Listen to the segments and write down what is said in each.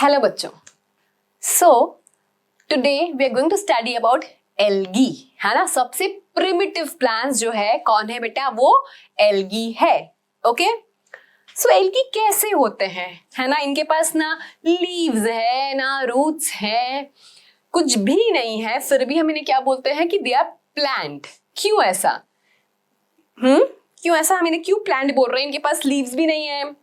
Hello बच्चों, so today we are going to study about algae, है ना। सबसे प्रिमिटिव प्लांट्स जो है कौन है बेटा, वो एल्गी है। ओके, सो एल्गी कैसे होते हैं, है ना। इनके पास ना लीव्स है ना रूट्स है, कुछ भी नहीं है, फिर भी हम इन्हें क्या बोलते हैं कि दे आर प्लांट। क्यों ऐसा? क्यों ऐसा, हम इन्हें क्यों प्लांट बोल रहे हैं? इनके पास लीव्स भी नहीं है,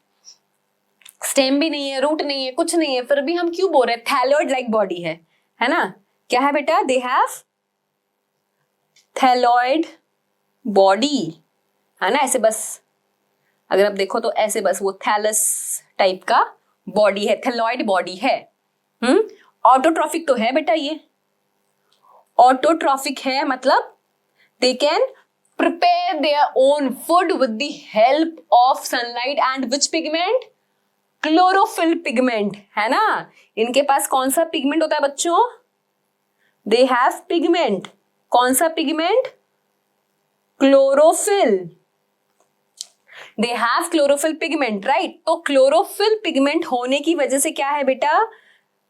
स्टेम भी नहीं है, रूट नहीं है, कुछ नहीं है, फिर भी हम क्यों बोल रहे हैं? थैलोइड लाइक बॉडी है ना। क्या है बेटा? दे हैव थैलोइड बॉडी, है ना। ऐसे बस अगर आप देखो तो ऐसे बस वो थैलस टाइप का बॉडी है, थैलोइड बॉडी है। ऑटोट्रॉफिक तो है बेटा, ये ऑटोट्रॉफिक है, मतलब they can prepare their own food with the help of sunlight and which pigment? Chlorophyll pigment, है ना। इनके पास कौन सा पिगमेंट होता है बच्चों? They have pigment. कौन सा pigment? Chlorophyll. They have chlorophyll pigment, right. तो क्लोरोफिल पिगमेंट होने की वजह से क्या है बेटा?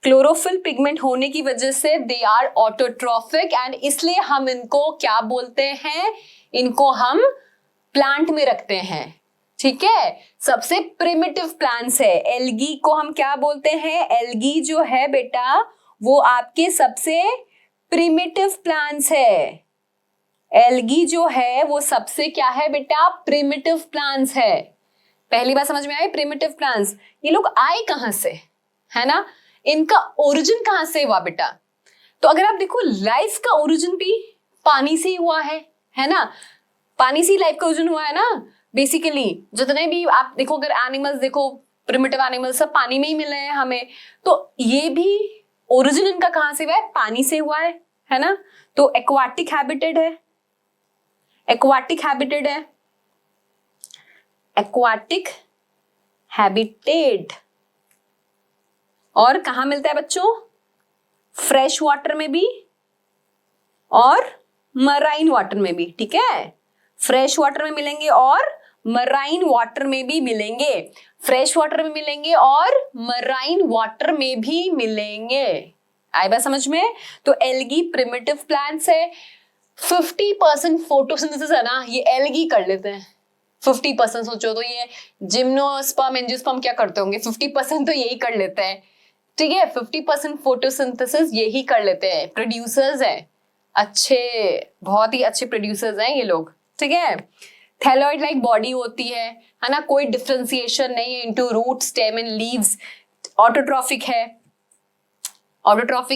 क्लोरोफिल पिगमेंट होने की वजह से दे आर ऑटोट्रॉफिक, एंड इसलिए हम इनको क्या बोलते हैं? इनको हम प्लांट में रखते हैं, ठीक है। सबसे प्रिमिटिव प्लांट्स है। एल्गी को हम क्या बोलते हैं? एल्गी जो है बेटा वो आपके सबसे प्रिमिटिव प्लांट्स है। एल्गी जो है वो सबसे क्या है बेटा? प्रिमिटिव प्लांट्स है। पहली बात समझ में आई? Primitive plants. ये लोग आए कहां से, है ना। इनका ओरिजिन कहां से हुआ बेटा? तो अगर आप देखो लाइफ का ओरिजिन भी पानी से ही हुआ है ना। पानी से लाइफ का ओरिजिन हुआ है ना। बेसिकली जितने भी आप देखो, अगर एनिमल्स देखो, प्रिमिटिव एनिमल्स सब पानी में ही मिले हैं हमें, तो ये भी ओरिजिन इनका कहां से हुआ है? पानी से हुआ है ना। तो एक्वाटिक हैबिटेट है, एक्वाटिक हैबिटेट है, एक्वाटिक हैबिटेट। और कहां मिलता है बच्चों? फ्रेश वाटर में भी और मराइन वाटर में भी, ठीक है। फ्रेश वाटर में मिलेंगे और मराइन वाटर में भी मिलेंगे। फ्रेश वाटर में मिलेंगे और मराइन वाटर में भी मिलेंगे। आई बात समझ में? तो एल्गी प्रिमिटिव प्लांट्स है। 50% फोटोसिंथेसिस है ना, ये एल्गी कर लेते हैं। 50% सोचो तो, ये जिम्नोस्पर्म एंजियोस्पर्म क्या करते होंगे? 50% तो यही कर लेते हैं, ठीक है। 50% फोटोसिंथेसिस यही कर लेते हैं, प्रोड्यूसर्स हैं, अच्छे, बहुत ही अच्छे प्रोड्यूसर्स हैं ये लोग, ठीक है। थैलोइड लाइक बॉडी होती है ना। कोई डिफरेंशिएशन नहीं है into root, stem and leaves. Autotrophic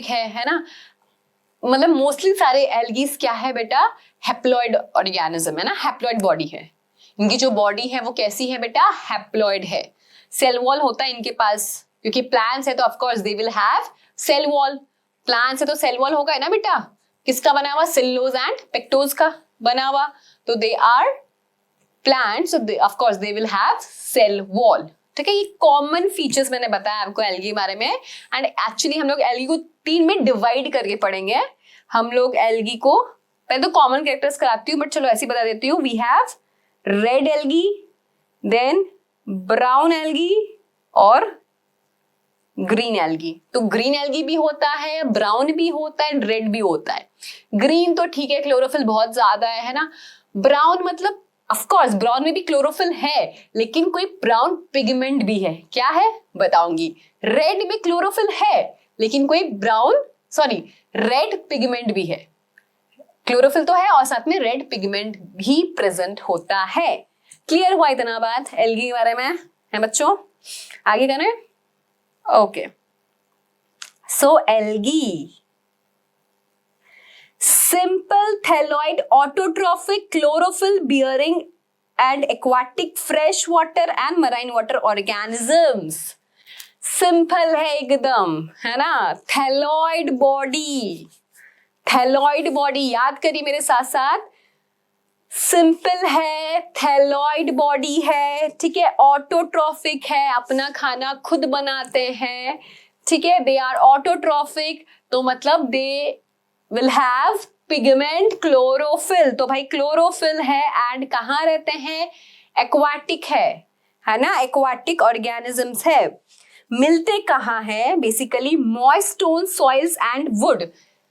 है ना। मतलब मोस्टली सारे एल्गीज क्या है बेटा? हैप्लॉइड ऑर्गेनिज्म है ना, हैप्लॉइड बॉडी है। इनकी जो बॉडी है वो कैसी है बेटा? हैप्लॉइड है। सेल वॉल होता है इनके पास, क्योंकि प्लांट्स है तो of course they will have cell wall. Plants है तो सेल वॉल होगा ना बेटा। किसका बना हुआ? सेलुलोज एंड पेक्टोज का बना हुआ। तो they are plants, so of course they will have cell wall, ठीक है। ये कॉमन फीचर्स मैंने बताया आपको एल्गी के बारे में। एंड एक्चुअली हम लोग एल्गी को 3 में डिवाइड करके पढ़ेंगे। हम लोग एल्गी को पहले तो कॉमन कैरेक्टर्स कराती हूँ, बट चलो ऐसी बता देती हूँ। We have red algae, then brown algae और ग्रीन एल्गी। तो ग्रीन एल्गी भी होता है, ब्राउन भी होता है, रेड भी होता है। ग्रीन तो ठीक है, क्लोरोफिल बहुत ज्यादा है ना। ब्राउन मतलब ऑफ कोर्स ब्राउन में भी क्लोरोफिल है, लेकिन कोई ब्राउन पिगमेंट भी है। क्या है बताऊंगी। रेड में क्लोरोफिल है, लेकिन कोई रेड पिगमेंट भी है। क्लोरोफिल तो है और साथ में रेड पिगमेंट भी प्रेजेंट होता है। क्लियर हुआ इतना बात एल्गी के बारे में, है बच्चों? आगे करें। Okay, so algae simple thalloid autotrophic chlorophyll bearing and aquatic fresh water and marine water organisms। Simple है एकदम, है ना। थैलोइड बॉडी, थैलोइड बॉडी याद करिए मेरे साथ साथ। सिंपल है, थैलोइड बॉडी है, ठीक है। ऑटोट्रॉफिक है, अपना खाना खुद बनाते हैं, ठीक है। दे आर ऑटोट्रॉफिक, तो मतलब दे will have pigment chlorophyll। तो भाई क्लोरोफिल है एंड कहाँ रहते हैं? एक्वाटिक है ना, एक्वाटिक ऑर्गेनिजम्स है। मिलते कहाँ हैं? Basically moist stone, soils and wood.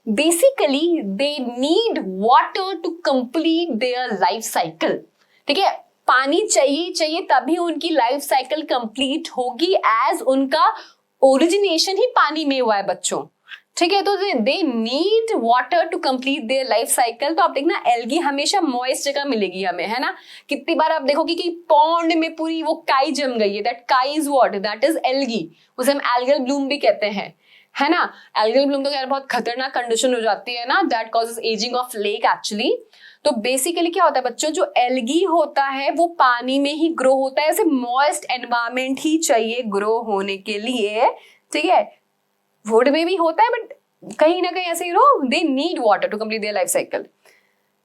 Basically they need water to complete their life cycle. ठीक है, पानी चाहिए चाहिए तभी उनकी लाइफ साइकिल कंप्लीट होगी, एज उनका ओरिजिनेशन ही पानी में हुआ है बच्चों. ठीक है, तो they need water to complete their life cycle. तो आप देखना एल्गी हमेशा मॉइस्ट जगह मिलेगी हमें, है ना. कितनी बार आप देखोगे कि पॉन्ड में पूरी वो काई जम गई है. दैट काई is what? That is algae. उसे हम एल्गल ब्लूम भी कहते हैं, है ना. एल्गल ब्लूम तो यार बहुत खतरनाक कंडीशन हो जाती है ना, that causes ageing of lake actually. तो बेसिकली क्या होता है बच्चों, जो एल्गी होता है वो पानी में ही ग्रो होता है. ऐसे मॉइस्ट एनवायरमेंट ही चाहिए ग्रो होने के लिए. ठीक है, वुड में भी होता है बट कहीं ना कहीं ऐसे they need water to complete their life cycle.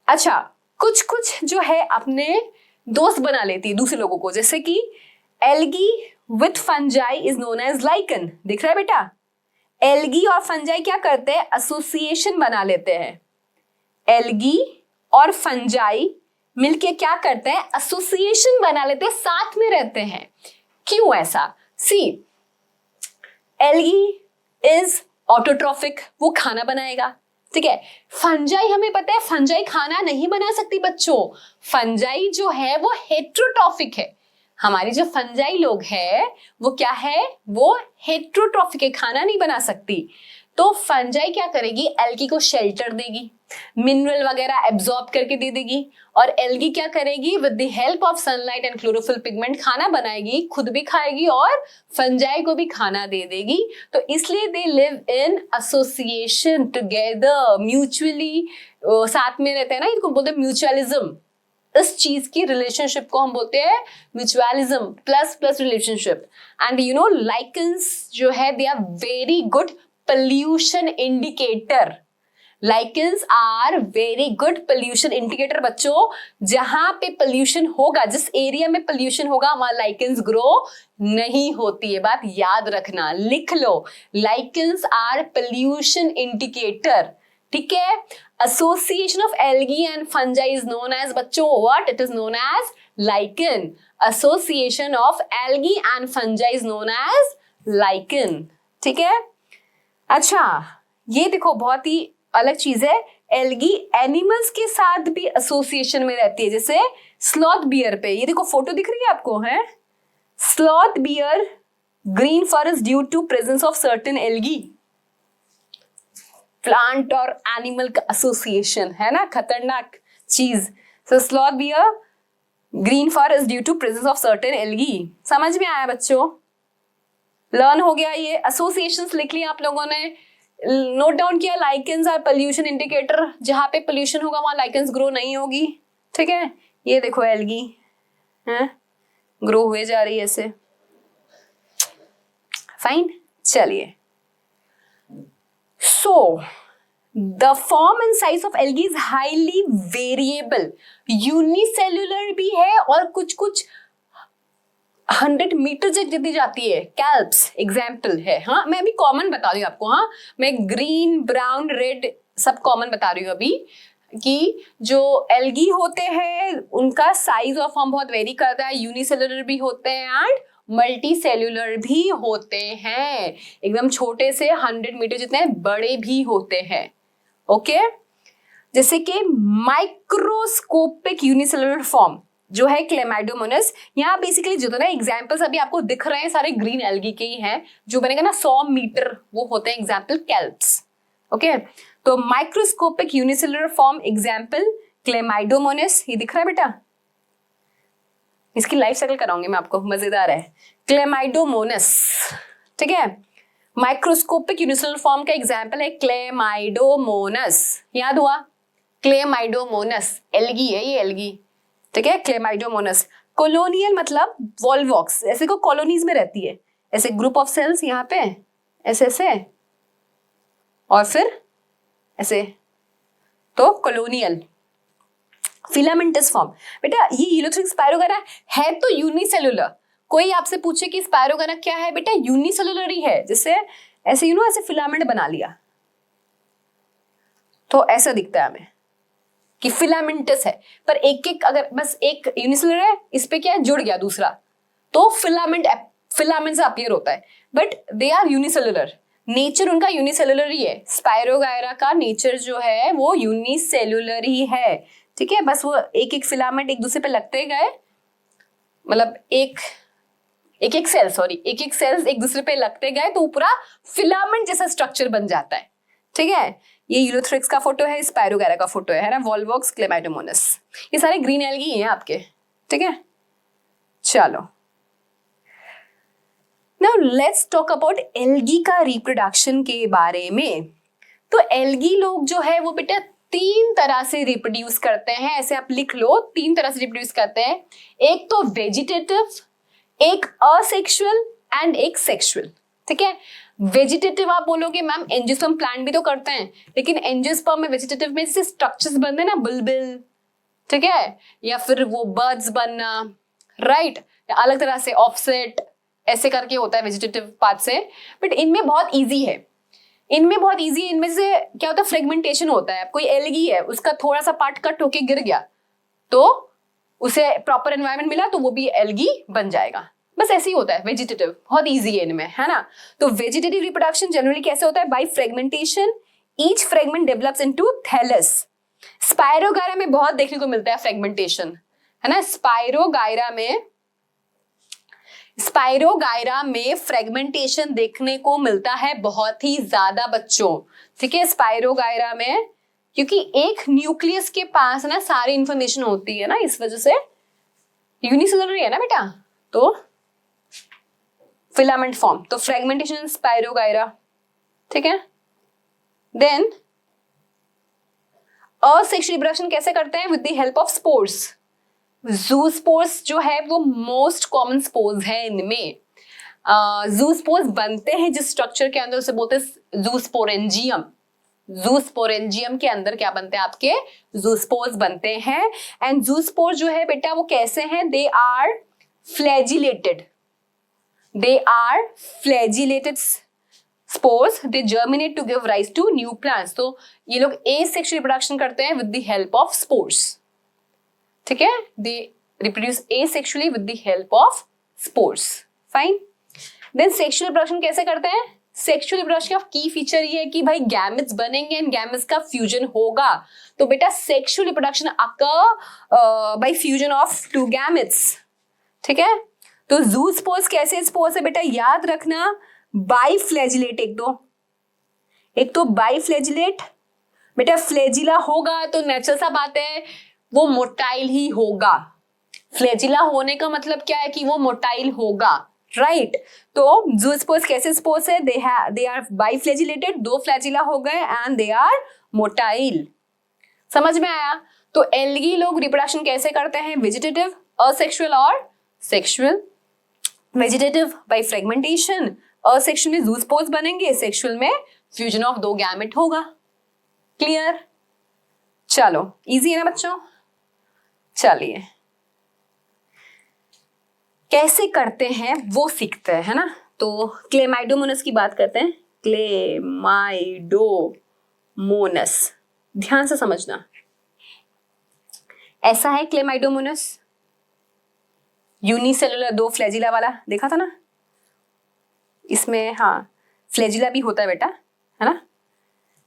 अच्छा, कुछ कुछ जो है अपने दोस्त बना लेती है दूसरे लोगों को, जैसे कि algae with fungi is known as lichen. दिख रहा है बेटा, एल्गी और फंजाई क्या करते हैं? एसोसिएशन बना लेते हैं. एल्गी और फंजाई मिलके क्या करते हैं? एसोसिएशन बना लेते हैं, साथ में रहते हैं. क्यों ऐसा? सी, एल्गी इज ऑटोट्रॉफिक, वो खाना बनाएगा. ठीक है, फंजाई हमें पता है फंजाई खाना नहीं बना सकती बच्चों. फंजाई जो है वो हेट्रोट्रॉफिक है. हमारी जो फंजाई लोग है वो क्या है? वो हेट्रोट्रॉफिक है, खाना नहीं बना सकती. तो फंजाई क्या करेगी? एल्गी को शेल्टर देगी, मिनरल वगैरह एब्जॉर्ब करके दे देगी. और एल्गी क्या करेगी? With the help of sunlight and chlorophyll pigment खाना बनाएगी, खुद भी खाएगी और फंजाई को भी खाना दे देगी. तो इसलिए they live in association together, mutually साथ में रहते हैं ना, इनको बोलते हैं म्यूचुअलिज्म. इस चीज की रिलेशनशिप को हम बोलते हैं mutualism, plus plus relationship. And lichens जो है they are very good pollution indicator. Lichens are very good pollution indicator बच्चों. जहां पे pollution होगा, जिस एरिया में pollution होगा, वहां lichens grow नहीं होती है. बात याद रखना, लिख लो. Lichens are pollution indicator. ठीक है, association of algae and fungi is known as बच्चों what? It is known as lichen. Association of algae and fungi is known as lichen. ठीक है. अच्छा, ये देखो बहुत ही अलग चीज है. एल्गी एनिमल्स के साथ भी एसोसिएशन में रहती है, जैसे स्लॉथ बियर पे. ये देखो फोटो दिख रही है आपको, है sloth bear green forest due to presence of certain algae. Plant और एनिमल का एसोसिएशन है ना, खतरनाक चीज. So sloth bear green forest due to presence of certain algae. समझ में आया बच्चों? लर्न हो गया. ये एसोसिएशंस लिख लिया आप लोगों ने, नोट डाउन किया. Lichens are pollution indicator. जहां पे पोल्यूशन होगा वहां लाइकेंस ग्रो नहीं होगी. ठीक है, ये देखो एल्गी है ग्रो हुए जा रही है ऐसे. फाइन, चलिए. So the form and size of algae is highly variable. Unicellular भी है और कुछ कुछ 100 मीटर जितनी जाती है. कैल्प्स एग्जाम्पल है. हाँ, मैं अभी कॉमन बता रही हूँ आपको. हाँ, मैं ग्रीन, ब्राउन, रेड सब कॉमन बता रही हूँ अभी, कि जो एल्गी होते हैं उनका साइज और फॉर्म बहुत वेरी करता है. यूनिसेल्युलर भी होते हैं एंड मल्टी सेल्युलर भी होते हैं. एकदम छोटे से 100 मीटर जितने बड़े भी होते हैं. ओके, जैसे कि माइक्रोस्कोपिक यूनिसेल्युलर फॉर्म जो है क्लेमाइडोमोनस. यहाँ बेसिकली जो ना एग्जाम्पल्स अभी आपको दिख रहे हैं सारे ग्रीन एल्गी के ही हैं. जो बनेगा ना 100 मीटर वो होते हैं एग्जाम्पल कैल्प्स. ओके, तो microscopic unicellular form example Chlamydomonas. ये दिख रहा है बेटा, इसकी लाइफ साइकिल कराऊंगी मैं आपको, मजेदार है. क्लेमाइडोमोनस. ठीक है, माइक्रोस्कोपिक यूनिसेल्युलर फॉर्म का एग्जाम्पल है क्लेमाइडोमोनस. याद हुआ? क्लेमाइडोमोनस एल्गी है ये, एल्गी. ठीक है, क्लेमाइडोमोनस. कॉलोनियल मतलब वॉल्वॉक्स, ऐसे को कॉलोनीज में रहती है, ऐसे ग्रुप ऑफ सेल्स यहाँ पे ऐसे ऐसे और फिर ऐसे, तो कॉलोनियल. फिलामेंटस फॉर्म बेटा, ये यूलोथ्रिक स्पायरोगाना है तो यूनिसेलुलर. कोई आपसे पूछे कि स्पायरोगाना क्या है बेटा, यूनिसेलुलर ही है. जैसे ऐसे ऐसे फिलामेंट बना लिया तो ऐसा दिखता है हमें कि फिलामेंटस है. पर एक एक अगर बस एक यूनिसेलुलर है, इस पे क्या है जुड़ गया दूसरा, तो फिलामेंट फिलामेंट से अपीयर होता है, but they are unicellular, nature उनका यूनिसेलुलर ही है। स्पायरोगायरा का नेचर जो है वो यूनिसेलुलर ही है, ठीक है। बस वो एक एक फिलामेंट एक दूसरे पे लगते गए, मतलब एक एक सेल्स एक दूसरे पे लगते गए तो पूरा फिलामेंट जैसा स्ट्रक्चर बन जाता है, ठीक है। ये यूलोथ्रिक्स का फोटो है, स्पायरोगायरा का फोटो है ना, वॉल्वॉक्स, क्लेमाइडोमोनस, ये सारे ग्रीन एल्गी हैं आपके, ठीक है। चलो now let's talk about algae का रिप्रोडक्शन के बारे में। तो एल्गी लोग जो है वो बेटा 3 तरह से रिप्रोड्यूस करते हैं, ऐसे आप लिख लो, 3 तरह से रिप्रोड्यूस करते हैं। एक तो वेजिटेटिव, एक असेक्सुअल एंड एक सेक्सुअल, ठीक है। वेजिटेटिव आप बोलोगे मैम एंजियोस्पर्म प्लांट भी तो करते हैं, लेकिन एंजियोस्पर्म में वेजिटेटिव में जैसे स्ट्रक्चर्स बनते हैं ना, बुलबुल, ठीक है, या फिर वो बर्ड्स बनना, राइट, अलग तरह से ऑफसेट ऐसे करके होता है वेजिटेटिव पार्ट से। बट इनमें बहुत इजी है, इनमें से क्या होता है, फ्रेगमेंटेशन होता है। कोई एल्गी है, उसका थोड़ा सा पार्ट कट होके गिर गया तो उसे प्रॉपर एनवायरनमेंट मिला तो वो भी एल्गी बन जाएगा, बस ऐसे ही होता है। वेजिटेटिव बहुत इजी है इनमें, है ना। तो वेजिटेटिव रिप्रोडक्शन जनरली कैसे होता है, by fragmentation, each fragment develops into thallus. Spirogyra में बहुत देखने को मिलता है फ्रेगमेंटेशन, है ना। स्पायरोगायरा में फ्रेगमेंटेशन देखने को मिलता है बहुत ही ज्यादा बच्चों, ठीक है। स्पायरोगायरा में क्योंकि एक न्यूक्लियस के पास ना सारी इंफॉर्मेशन होती है ना, इस वजह से यूनिसेलुलर है ना बेटा, तो फिलामेंट फॉर्म, तो फ्रेगमेंटेशन स्पायरोगायरा, ठीक है। देन असेक्सुअल रिप्रोडक्शन कैसे करते हैं, with the help of spores. Zoospores जो है वो मोस्ट कॉमन स्पोर्स है इनमें। ज़ूस्पोर्स बनते हैं जिस स्ट्रक्चर के अंदर, उसे बोलते हैं ज़ूस्पोरेंजियम। ज़ूस्पोरेंजियम के अंदर क्या बनते हैं आपके, ज़ूस्पोर्स बनते हैं। एंड ज़ूस्पोर जो है बेटा वो कैसे हैं, they are flagellated, spores, they germinate to give rise to new plants. तो ये लोग एसेक्सुअल रिप्रोडक्शन करते हैं with the help of spores, ठीक है। They reproduce asexually with the help of spores, fine. Then sexual reproduction कैसे करते हैं, सेक्सुअल रिप्रोडक्शन का की फीचर ये है कि भाई गैमेट्स बनेंगे एंड गैमेट्स का फ्यूजन होगा। तो बेटा sexual reproduction occur by fusion of 2 gametes, ठीक है। तो ज़ूस्पोर्स कैसे स्पोर्स है बेटा, याद रखना, बाइफ्लैजिलेट, एक तो बाइफ्लैजिलेट, बेटा फ्लैजिला होगा तो नेचुरल सा बात है वो मोटाइल ही होगा। फ्लैजिला होने का मतलब क्या है कि वो मोटाइल होगा, राइट। तो ज़ूस्पोर्स कैसे स्पोर्स है, दे आर बाइफ्लैजिलेटेड, 2 फ्लैजिला हो गए एंड दे आर मोटाइल। समझ में आया। तो एल्गी लोग रिप्रोडक्शन कैसे करते हैं, वेजिटेटिव, असेक्सुअल और sexual. Vegetative by fragmentation, asexual में ज़ूस्पोर्स बनेंगे, सेक्सुअल में फ्यूजन ऑफ 2 गैमेट होगा। क्लियर, चलो इजी है ना बच्चों। चलिए कैसे करते हैं वो सीखते हैं, है ना। तो क्लेमाइडोमोनस की बात करते हैं। क्लेमाइडोमोनस, ध्यान से समझना, ऐसा है क्लेमाइडोमोनस, यूनिसेलुलर 2 फ्लैजिला वाला, देखा था ना इसमें, हाँ फ्लैजिला भी होता है बेटा, है ना।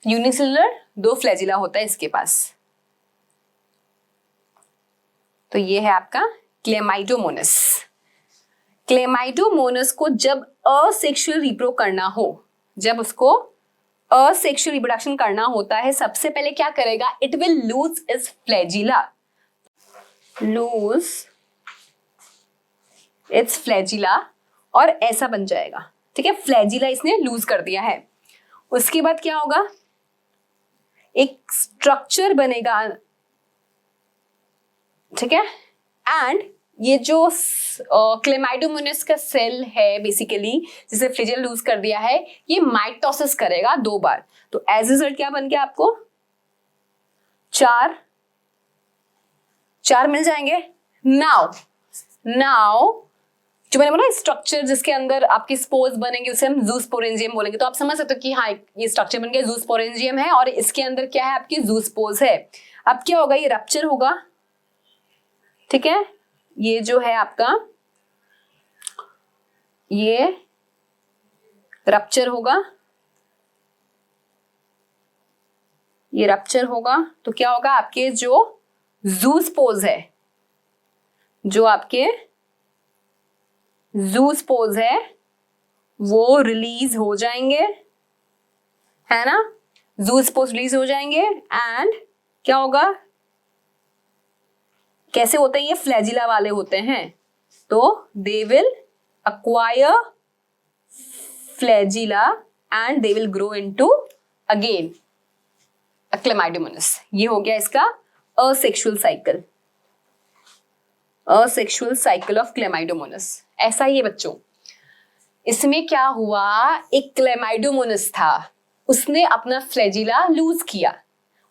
यूनिसेलुलर 2 फ्लैजिला होता है इसके पास। तो ये है आपका क्लेमाइडोमोनस। क्लेमाइडोमोनस को जब असेक्सुअल रिप्रो करना हो, जब उसको असेक्सुअल रिप्रोडक्शन करना होता है, सबसे पहले क्या करेगा, it will lose its flagella, lose its flagella, और ऐसा बन जाएगा, ठीक है। फ्लैजिला इसने लूज कर दिया है। उसके बाद क्या होगा, एक स्ट्रक्चर बनेगा, ठीक है। एंड ये जो क्लेमाइडोमोनस का सेल है बेसिकली, जिसे फ्लैजिला लूज कर दिया है, ये माइटोसिस करेगा 2 बार। तो एज रिजल्ट क्या बन गया आपको, 4 मिल जाएंगे। नाउ जो मैंने बोला स्ट्रक्चर जिसके अंदर आपके स्पोर्स बनेंगे उसे हम ज़ूस्पोरेंजियम बोलेंगे। तो आप समझ सकते हो कि हाँ ये स्ट्रक्चर बन गया, ज़ूस्पोरेंजियम है और इसके अंदर क्या है, आपकी ज़ूस्पोर्स है। अब क्या होगा, ये रप्चर होगा, ठीक है। ये जो है आपका, ये रप्चर होगा, ये रप्चर होगा तो क्या होगा, आपके जो ज़ूस्पोर्स है, जो आपके ज़ूस्पोर्स है वो रिलीज हो जाएंगे, है ना, ज़ूस्पोर्स रिलीज हो जाएंगे एंड क्या होगा, कैसे होते हैं ये, फ्लैजिला वाले होते हैं, तो they will acquire flagella and they will grow into again a chlamydomonas. ये हो गया इसका asexual cycle, asexual cycle of chlamydomonas. ऐसा ही है बच्चों, इसमें क्या हुआ, एक क्लेमाइडोमोनस था, उसने अपना फ्लैजिला लूज किया,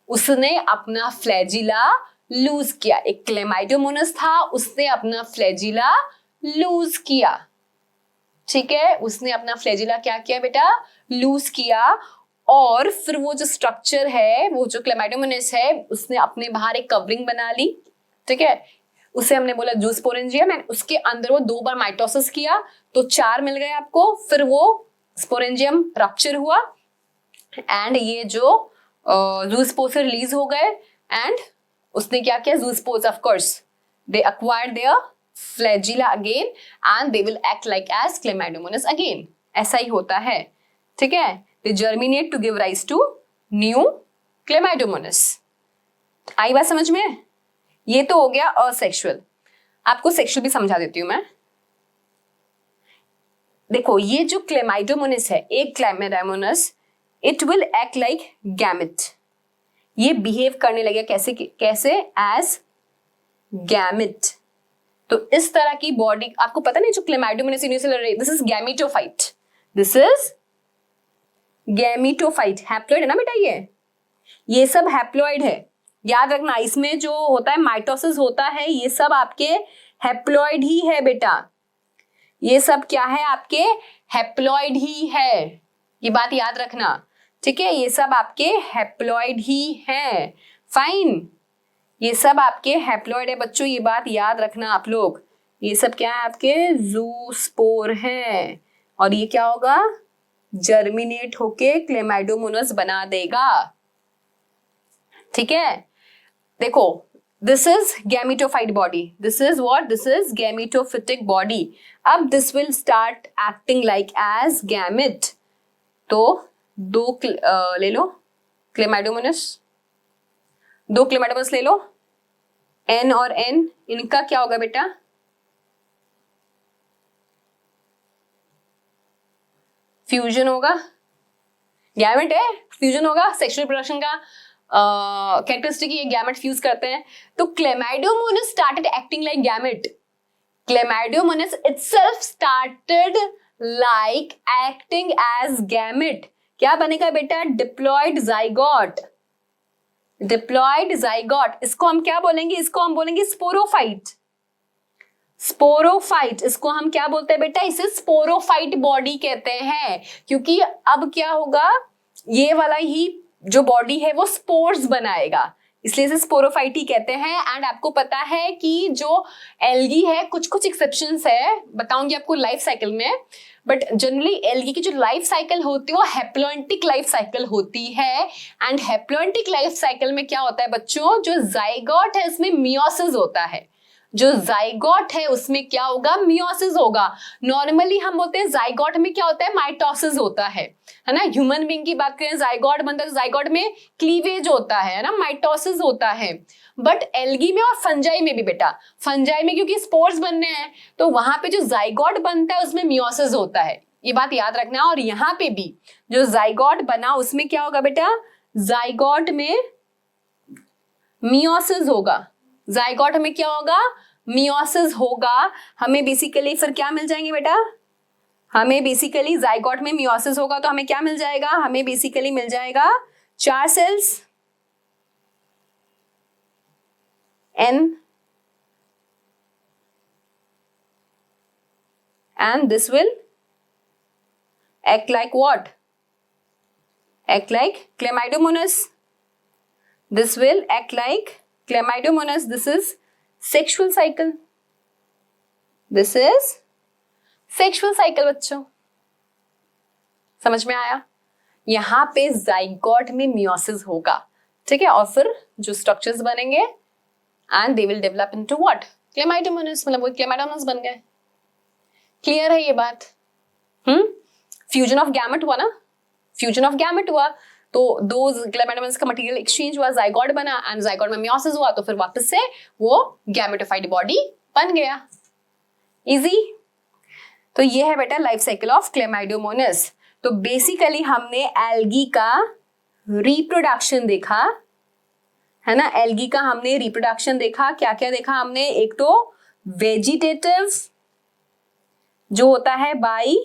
उसने अपना फ्लैजिला लूज किया, एक क्लेमाइडोमोनस था, उसने अपना फ्लैजिला लूज किया, ठीक है, उसने अपना फ्लैजिला क्या किया बेटा, लूज किया, और फिर वो जो स्ट्रक्चर है, वो जो क्लेमाइडोमोनस है, उसने अपने बाहर एक कवरिंग बना ली, ठीक है, उसे हमने बोला ज़ूस्पोरेंजियम, उसके अंदर वो 2 बार माइटोसिस किया तो 4 मिल गए आपको, फिर वो स्पोरेंजियम रप्चर हुआ एंड ये जो ज़ूस्पोर्स रिलीज हो गए एंड उसने क्या किया, zoospores of course they acquired their flagella again and they will act like as chlamydomonas again. ऐसा ही होता है, ठीक है, they germinate to give rise to new chlamydomonas. आई बात समझ में? ये तो हो गया असेक्सुअल, आपको सेक्सुअल भी समझा देती हूँ मैं। देखो ये जो क्लेमाइडोमोनस है, एक Chlamydomonas, it will act like gamete, ये बिहेव करने लगेगा कैसे कैसे, एज गैमेट। तो इस तरह की बॉडी, आपको पता नहीं जो Chlamydomonas unicellular, this is gametophyte, this is gametophyte, haploid है ना बेटा, ये सब हैप्लॉइड है, याद रखना, इसमें जो होता है माइटोसिस होता है, ये सब आपके हैप्लॉइड ही है बेटा, ये सब क्या है, आपके हैप्लॉइड ही है, ये बात याद रखना, ठीक है, ये सब आपके हैप्लॉइड ही है, फाइन, ये सब आपके हैप्लॉइड है बच्चों, ये बात याद रखना आप लोग, ये सब क्या है, आपके ज़ूस्पोर हैं, और ये क्या होगा, जर्मिनेट होके क्लेमाइडोमोनस बना देगा, ठीक है। देखो this is gametophyte body, this is what, this is gametophytic body, अब this will start acting like as gamete, तो 2 ले लो क्लेमाइडोमोनस, 2 क्लेमाइडोमोनस ले लो, N और N, इनका क्या होगा बेटा, फ्यूजन होगा, गैमेट है, फ्यूजन होगा, सेक्सुअल रिप्रोडक्शन का कैरेक्टरिस्टिक ये गैमेट फ्यूज करते हैं, तो chlamydomonas started acting like gamete, chlamydomonas itself started like acting as gamete, क्या बनेगा बेटा, डिप्लॉयड जाइगोट, डिप्लॉयड जाइगोट, इसको हम क्या बोलेंगे, इसको हम बोलेंगे स्पोरोफाइट, स्पोरोफाइट, इसको हम क्या बोलते हैं बेटा, इसे स्पोरोफाइट बॉडी कहते हैं, क्योंकि अब क्या होगा, ये वाला ही जो बॉडी है वो स्पोर्स बनाएगा, इसलिए इसे स्पोरोफाइट ही कहते हैं। एंड आपको पता है कि जो एल्गी है, कुछ कुछ एक्सेप्शंस है, बताऊंगी आपको लाइफ साइकिल में, बट जनरली एल्गी की जो लाइफ साइकिल होती है वो हैप्लॉइंटिक लाइफ साइकिल होती है, एंड हैप्लॉइंटिक लाइफ साइकिल में क्या होता है बच्चों, जो जाइगोट है उसमें मियोसिस होता है, जो जाइगोट है उसमें क्या होगा, मियोसिस होगा। नॉर्मली हम बोलते हैं जाइगोट में क्या होता है, माइटोसिस होता है ना, ह्यूमन बीइंग की बात करें जाइगोट बनता है, जाइगोट में क्लीवेज होता है ना, माइटोसिस होता है, बट एल्गी में और फंजाई में भी बेटा, फंजाई में क्योंकि स्पोर्स बनने हैं तो वहां पे जो जाइगोट बनता है उसमें मियोसिस होता है, ये बात याद रखना। और यहाँ पे भी जो जाइगोट बना उसमें क्या होगा बेटा, जाइगोट में मियोसिस होगा, जाइगोट में क्या होगा, मियोसिस होगा। हमें बेसिकली फिर क्या मिल जाएंगे बेटा, हमें बेसिकली जाइगोट में मियोसिस होगा तो हमें क्या मिल जाएगा, हमें बेसिकली मिल जाएगा 4 sales N, and this will act like what, act like chlamydomonas, this will act like chlamydomonas, this is sexual cycle, this is sexual cycle बच्चों, समझ में आया? यहाँ पे जाइगोट में मियोसिस होगा, ठीक है, और फिर जो स्ट्रक्चर्स बनेंगे and they will develop into what, Chlamydomonas, मतलब वो क्लेमाइडोमोनास बन गए। क्लियर है ये बात? फ्यूजन ऑफ गैमेट हुआ ना, फ्यूजन ऑफ गैमेट हुआ तो दो क्लेमाइडोमोनास का मटेरियल एक्सचेंज हुआ, जाइगोट बना एंड जाइगोट में मियोसिस हुआ तो फिर वापस से वो गैमेटोफाइड बॉडी बन गया। इजी। तो ये है बेटा लाइफ साइकिल ऑफ क्लेमाइडोमोनास। तो बेसिकली हमने एल्गी का रिप्रोडक्शन देखा है ना, एल्गी का हमने रिप्रोडक्शन देखा। क्या क्या देखा हमने? एक तो वेजिटेटिव जो होता है बाय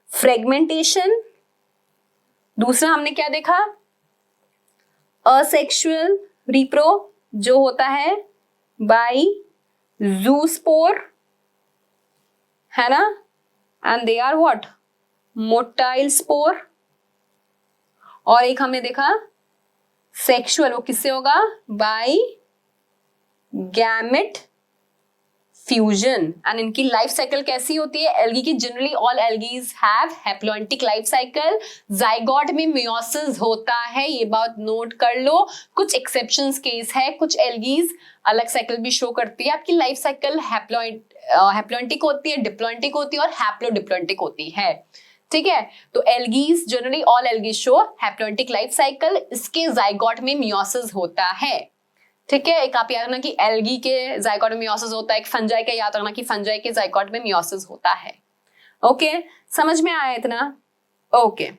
फ्रेगमेंटेशन, दूसरा हमने क्या देखा? असेक्सुअल रिप्रो जो होता है बाय जूस्पोर, है ना, and they are what, motile spore. और एक हमने देखा सेक्सुअल, वो किससे होगा? By gamete fusion. एंड इनकी लाइफ साइकिल कैसी होती है? एल्गी की generally all algaes have haplontic life cycle, zygote में मियोसिस होता है, ये बात नोट कर लो। कुछ एक्सेप्शंस केस है, कुछ एल्गीज अलग साइकिल भी शो करती है। आपकी लाइफ साइकिल हैप्लॉइंटिक होती है, डिप्लॉइंटिक होती है और हैप्लोडिप्लॉइंटिक होती है, ठीक है। तो algaes generally all algaes show haplontic life cycle, इसके जाइगोट में मियोसिस होता है, ठीक है। एक आप याद रखना कि एल्गी के जाइगोट में मियोसिस होता है, एक फंजाई का याद रखना कि फंजाई के जाइगोट में मियोसिस होता है। ओके, समझ में आया इतना? ओके,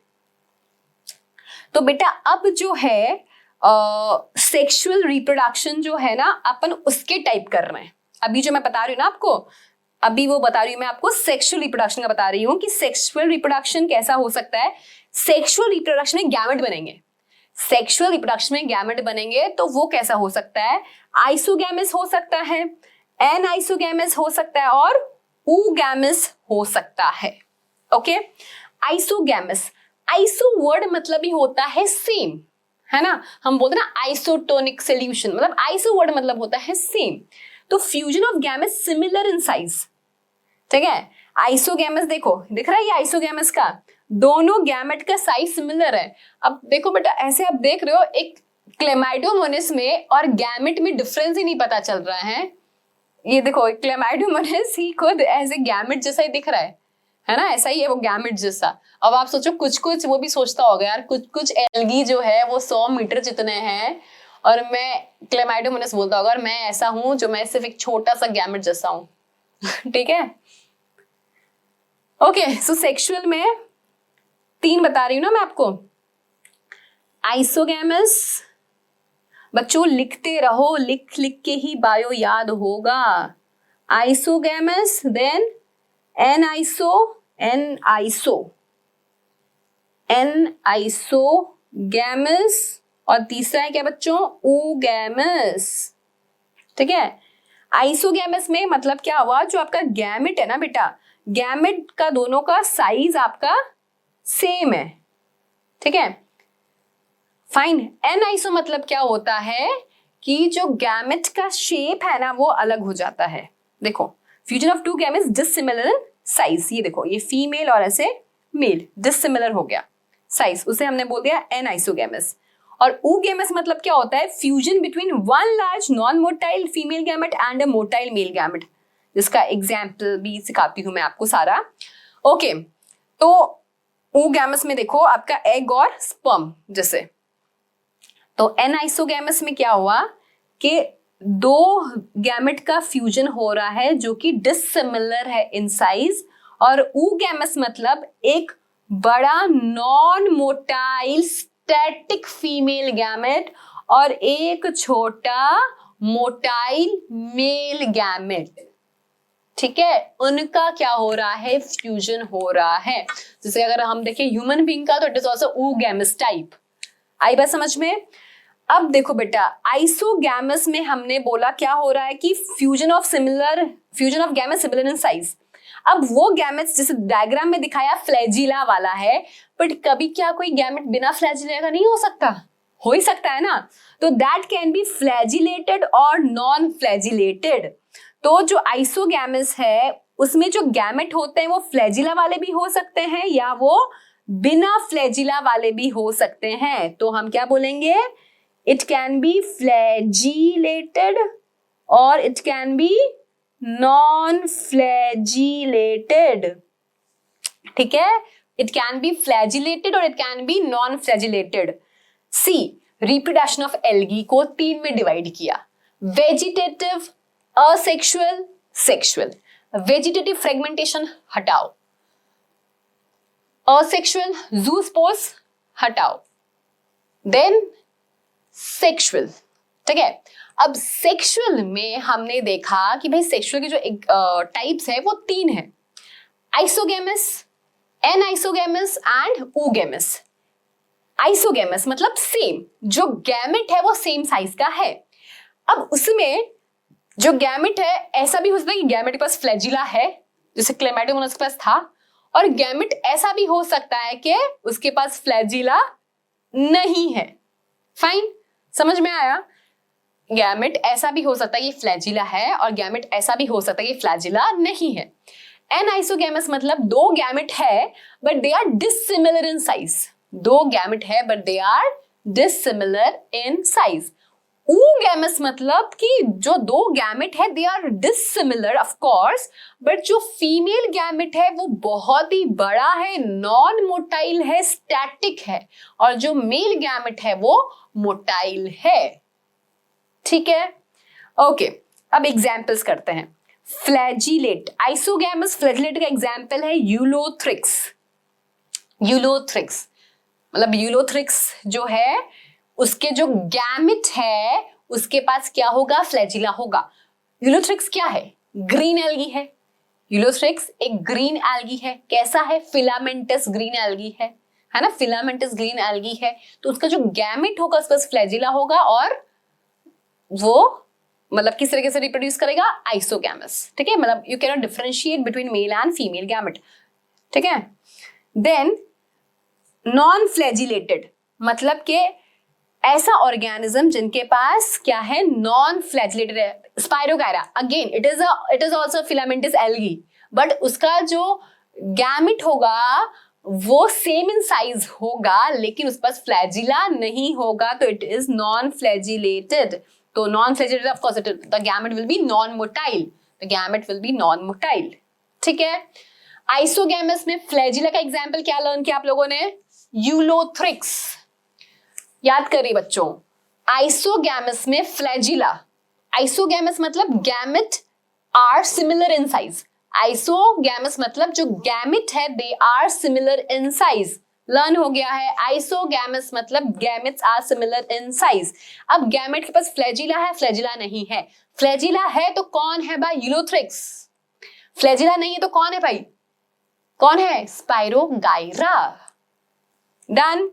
तो बेटा अब जो है सेक्सुअल रिप्रोडक्शन जो है ना, अपन उसके टाइप कर रहे हैं। अभी जो मैं बता रही हूँ ना आपको, अभी वो बता रही हूँ मैं आपको सेक्सुअल रिप्रोडक्शन का बता रही हूँ कि सेक्सुअल रिप्रोडक्शन कैसा हो सकता है। सेक्सुअल रिप्रोडक्शन में गैमेट बनेंगे, सेक्सुअल रिप्रोडक्शन में गैमेट बनेंगे तो वो कैसा हो सकता है? आइसोगैमस हो सकता है, एन आइसोगैमस हो सकता है और ऊगैमस हो सकता है। ओके, आइसोगैमस, आइसो वर्ड मतलब ही होता है सेम, है ना, हम बोलते हैं ना आइसोटोनिक सॉल्यूशन, मतलब आइसो वर्ड मतलब होता है सेम। तो fusion of gametes similar in size, ठीक है। आइसोगैमस देखो, दिख रहा है ये आइसोगैमस का, दोनों गैमेट का साइज सिमिलर है। अब देखो बेटा, ऐसे आप देख रहे हो एक क्लेमाइडोमोनास में और गैमेट में डिफरेंस ही नहीं पता चल रहा है। ये देखो क्लेमाइडोमोनास ही खुद ऐसे गैमेट जैसा ही दिख रहा है ना, ऐसा ही है वो गैमेट जैसा। अब आप सोचो कुछ कुछ वो भी सोचता होगा यार, कुछ कुछ एल्गी जो है वो 100 मीटर जितने हैं और मैं क्लेमाइडोमोनास बोलता होगा और मैं ऐसा हूं जो मैं सिर्फ एक छोटा सा गैमेट जैसा हूं ठीक है। ओके, सो सेक्सुअल में 3 बता रही हूं ना मैं आपको। आइसोगैमस, बच्चों लिखते रहो, लिख लिख के ही बायो याद होगा। आइसोगैमस, देन एन आइसोगैमस और तीसरा है क्या बच्चों? oogamous, ठीक है। आइसोगैमस में मतलब क्या हुआ, जो आपका गैमेट है ना बेटा, गैमेट का दोनों का साइज आपका सेम है, ठीक है, फाइन। एन आइसो मतलब क्या होता है कि जो गैमेट का शेप है ना वो अलग हो जाता है। देखो, fusion of 2 gametes dissimilar in size, ये देखो ये फीमेल और ऐसे मेल डिसिमिलर हो गया साइज, उसे हमने बोल दिया एन आइसोगैमस। और oogamous मतलब क्या होता है? Fusion between one large non motile female gamete and a motile male gamete, जिसका एग्जाम्पल भी सिखाती हूं मैं आपको सारा। ओके, तो oogamous में देखो आपका एग और स्पर्म जैसे, तो एन आइसोगैमस में क्या हुआ कि 2 गैमेट का फ्यूजन हो रहा है जो कि डिसिमिलर है इन साइज, और oogamous मतलब एक बड़ा non motile static female gamete और एक छोटा मोटाइल मेल गैमेट, ठीक है, उनका क्या हो रहा है? फ्यूजन हो रहा है। जैसे अगर हम देखें ह्यूमन बीइंग का, तो it is also oogamous type. आई बात समझ में? अब देखो बेटा, आइसोगैमस में हमने बोला क्या हो रहा है कि fusion of gametes similar in size. अब वो गैमेट्स जैसे डायग्राम में दिखाया फ्लैजिला वाला है, बट कभी क्या कोई गैमेट बिना फ्लैजिला का नहीं हो सकता? हो ही सकता है ना। तो दैट कैन बी फ्लैजिलेटेड और नॉन फ्लैजिलेटेड। तो जो आइसोगैमस है उसमें जो गैमेट होते हैं वो फ्लैजिला वाले भी हो सकते हैं या वो बिना फ्लैजिला वाले भी हो सकते हैं। तो हम क्या बोलेंगे, इट कैन बी फ्लैजिलेटेड और it can be non flagellated. ठीक है, इट कैन बी फ्लैजिलेटेड और it can be non flagellated. See, reproduction of algae को 3 में डिवाइड किया, vegetative, asexual, sexual. Vegetative fragmentation हटाओ, असेक्सुअल जूस्पोर्स हटाओ, देन सेक्सुअल। ठीक है, अब सेक्सुअल में हमने देखा कि भाई सेक्सुअल की जो टाइप्स है वो 3 है, isogamous, anisogamous and oogamous। Isogamous मतलब सेम, जो गैमेट है वो सेम साइज का है। अब उसमें जो गैमेट है ऐसा भी हो सकता है कि गैमेट के पास फ्लैजिला है जैसे क्लेमाइडोमोनास के पास था, और गैमेट ऐसा भी हो सकता है कि उसके पास फ्लैजिला नहीं है। फाइन, समझ में आया? गैमेट ऐसा भी हो सकता है कि फ्लैजिला है और गैमेट ऐसा भी हो सकता है कि फ्लैजिला नहीं है। एनाइसोगेमस मतलब 2 गैमेट है but they are dissimilar in size. 2 gamete है but they are dissimilar in size. oogamous मतलब कि जो 2 गैमेट है they are dissimilar of course, but जो फीमेल गैमेट है वो बहुत ही बड़ा है, नॉन मोटाइल है, स्टैटिक है, और जो मेल गैमेट है वो मोटाइल है। ठीक है, ओके, अब एग्जाम्पल्स करते हैं। फ्लैजिलेट, आइसोगैमस फ्लैजिलेट का एग्जाम्पल है यूलोथ्रिक्स। यूलोथ्रिक्स मतलब यूलोथ्रिक्स जो है उसके जो गैमेट है उसके पास क्या होगा, फ्लैजिला होगा। यूलोथ्रिक्स क्या है, ग्रीन एल्गी है। यूलोथ्रिक्स एक ग्रीन एल्गी है, कैसा है, फिलामेंटस ग्रीन एल्गी है ना, फिलामेंटस ग्रीन एल्गी है। तो उसका जो गैमेट होगा उसके पास फ्लैजिला होगा और वो मतलब किस तरीके से रिप्रोड्यूस करेगा, आइसोगैमस। ठीक है, मतलब you can not differentiate between male and female gamete. ठीक है, देन नॉन फ्लैजिलेटेड मतलब के ऐसा ऑर्गेनिज्म जिनके पास क्या है, नॉन फ्लैजिलेटेड है। Spirogyra again it is also filamentous algae, but उसका जो गैमेट होगा वो सेम इन साइज होगा लेकिन उसके पास फ्लैजिला नहीं होगा, तो इट इज नॉन फ्लैजिलेटेड। तो non flagellated of course the gamete will be non motile, the gamete will be non motile. ठीक है, आइसोगैमस में फ्लैजिला का एग्जांपल क्या लर्न किया आप लोगों ने, यूलोथ्रिक्स। याद करिए बच्चों, आइसोगैमस में फ्लैजिला, आइसोगैमस मतलब gamete are similar in size. Isogamous मतलब जो गैमेट है they are similar in size. Learn हो गया है, आइसोगैमस मतलब gametes are similar in size. अब गैमेट के पास फ्लैजिला है, फ्लैजिला नहीं है। फ्लैजिला है तो कौन है भाई, यूलोथ्रिक्स। फ्लैजिला नहीं है तो कौन है भाई, कौन है, स्पाइरोगायरा। Done,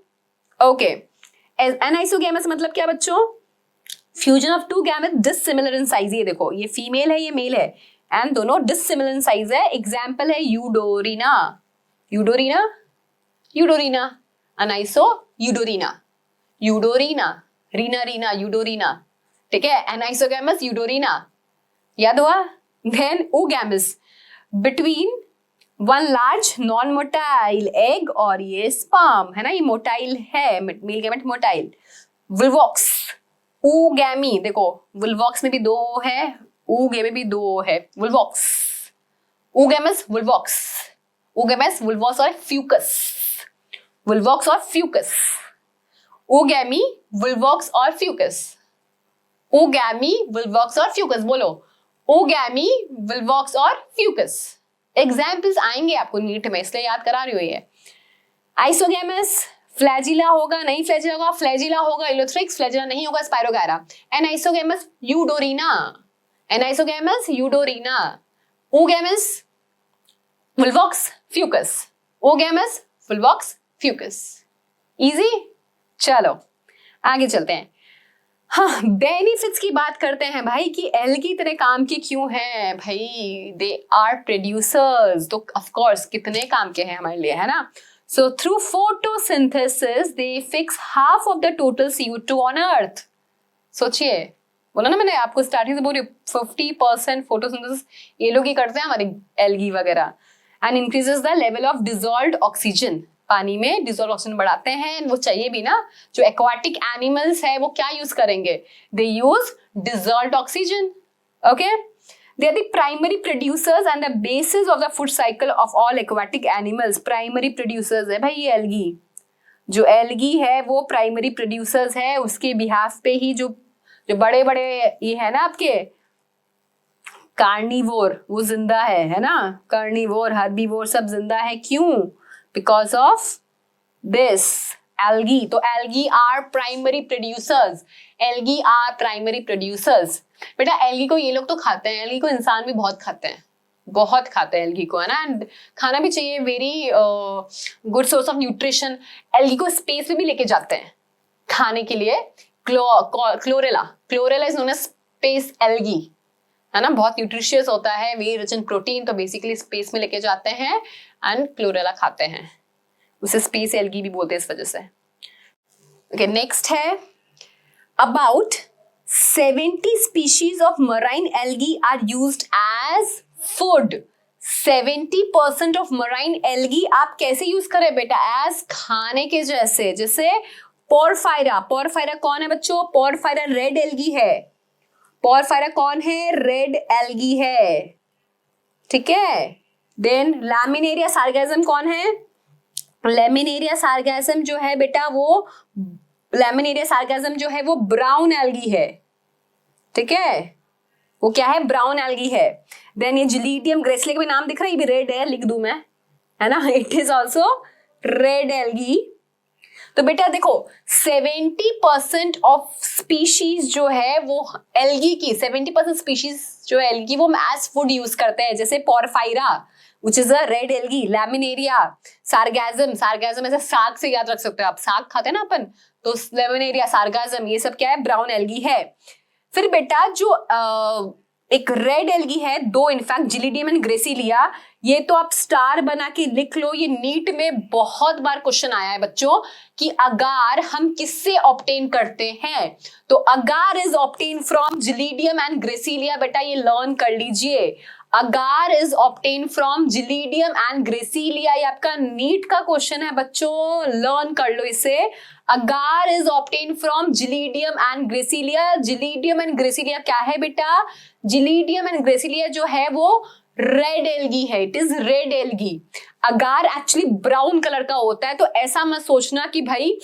okay. एनाइसोगैमस मतलब क्या बच्चों, fusion of 2 gamete dissimilar in size. ये देखो, ये फीमेल है ये मेल है एंड दोनों डिसिमिलर इन साइज है। एग्जांपल है eudorina, eudorina, eudorina, aniso eudorina, eudorina, रीना रीना यूडोरिना। ठीक है, एनाइसोगैमस यूडोरिना, याद हुआ। Then oogamous between one large non motile egg और ये स्पर्म है ना, ये मोटाइल है, male gamete motile. Volvox, oogammy, देखो विल्वॉक्स में भी 2 है, oogamous में भी 2 है, विल्वॉक्स, oogamous, विल्वॉक्स, oogamous, विल्वॉक्स और फ्यूकस, विल्वॉक्स और फ्यूकस, oogammy, विल्वॉक्स और फ्यूकस, oogammy, विल्वॉक्स और फ्यूकस। बोलो, oogammy, विल्वॉक्स और फ्यूकस। एग्जाम्पल्स आएंगे आपको नीट में, इसलिए याद करा रही हुई है। आइसोगैमस फ्लैजिला होगा, नहीं फ्लैजिला होगा, फ्लैजिला होगा यूलोथ्रिक्स, फ्लैजिला नहीं होगा spirogyra. Anisogamous eudorina, anisogamous eudorina, oogamous, volvox, fucus, oogamous, volvox, fucus. Easy, चलो आगे चलते हैं। हाँ, बेनिफिट्स की बात करते हैं भाई कि एल्गी इतने काम के क्यों हैं भाई, दे आर प्रोड्यूसर्स, तो ऑफ कोर्स कितने काम के हैं हमारे लिए, है ना। So through photosynthesis they fix half of the total CO2 on earth. सोचिए, बोला ना मैंने आपको स्टार्टिंग से बोल रही 50% फोटोसिंथेसिस ये लोग ही करते हैं हमारे एल्गी वगैरह। And increases the level of dissolved oxygen, पानी में डिजॉल्व ऑक्सीजन बढ़ाते हैं, वो चाहिए भी ना। जो एक्वाटिक एनिमल्स है वो क्या यूज करेंगे, they use dissolved oxygen. Okay, they are the primary producers and the basis of the food cycle of all aquatic animals। primary producers है भाई ये एल्गी, जो एल्गी है वो प्राइमरी प्रोड्यूसर्स है, उसके बिहाफ पे ही जो बड़े बड़े ये है ना आपके कार्निवोर वो जिंदा है ना, कार्निवोर हर्बीवोर सब जिंदा है, क्यों, बिकॉज ऑफ दिस एल्गी। तो algae are primary producers, algae are primary producers. बेटा एल्गी को ये लोग तो खाते हैं, एल्गी को इंसान भी बहुत खाते हैं, बहुत खाते हैं एल्गी को, है ना, एंड खाना भी चाहिए, very good source of nutrition. Algae को स्पेस में भी लेके जाते हैं खाने के लिए। Chlorella is known as space algae, है ना, बहुत न्यूट्रिशियस होता है, वेरी रिच इन प्रोटीन, तो बेसिकली स्पेस में लेके जाते हैं एंड क्लोरेला खाते हैं, उसे स्पेस एल्गी भी बोलते हैं इस वजह से। ओके, नेक्स्ट है about 70 species of marine algae are used as food। 70% of marine algae आप कैसे यूज करें बेटा, एज खाने के जैसे। जैसे पोरफायरा, पोरफायरा कौन है बच्चों, पोरफायरा रेड एल्गी है, पोरफायरा कौन है, रेड एल्गी है, ठीक है। देन लैमिनेरिया सार्गैज़म कौन है, लैमिनेरिया सार्गैज़म जो है बेटा वो, लैमिनेरिया सार्गैज़म जो है वो ब्राउन एल्गी है, ठीक है, वो क्या है, ब्राउन एल्गी है। देन ये जिलीडियम ग्रेसले का भी नाम दिख रहा है, ये भी रेड है, लिख दूं मैं, है ना, it is also red algae. तो बेटा देखो 70% ऑफ स्पीशीज जो है वो एल्गी की, 70% स्पीशीज जो है एल्गी वो एज फूड यूज करते हैं। जैसे porphyra which is a red algae, laminaria, sargassum, sargassum ऐसे साग से याद रख सकते हो आप, साग खाते हैं ना अपन, तो लैमिनेरिया, सार्गैज़म, ये सब क्या है, ब्राउन एल्गी है। फिर बेटा जो एक रेड एल्गी है, दो इनफैक्ट, जिलीडियम एंड ग्रेसिलिया, ये तो आप स्टार बना के लिख लो, ये नीट में बहुत बार क्वेश्चन आया है बच्चों कि अगार हम किससे ऑब्टेन करते हैं, तो अगार is obtain from gelidium and ग्रेसिलिया, बेटा ये लर्न कर लीजिए, अगार is obtain from gelidium and ग्रेसिलिया, ये आपका नीट का क्वेश्चन है बच्चों, लर्न कर लो इसे। Agar is obtain from gelidium and gracilaria. Gelidium and gracilaria क्या है बेटा, जिलीडियम एंड ग्रेसिलिया जो है वो रेड एल्गी है, it is red algae. Agar actually brown colour का होता है, तो ऐसा मत सोचना कि भाई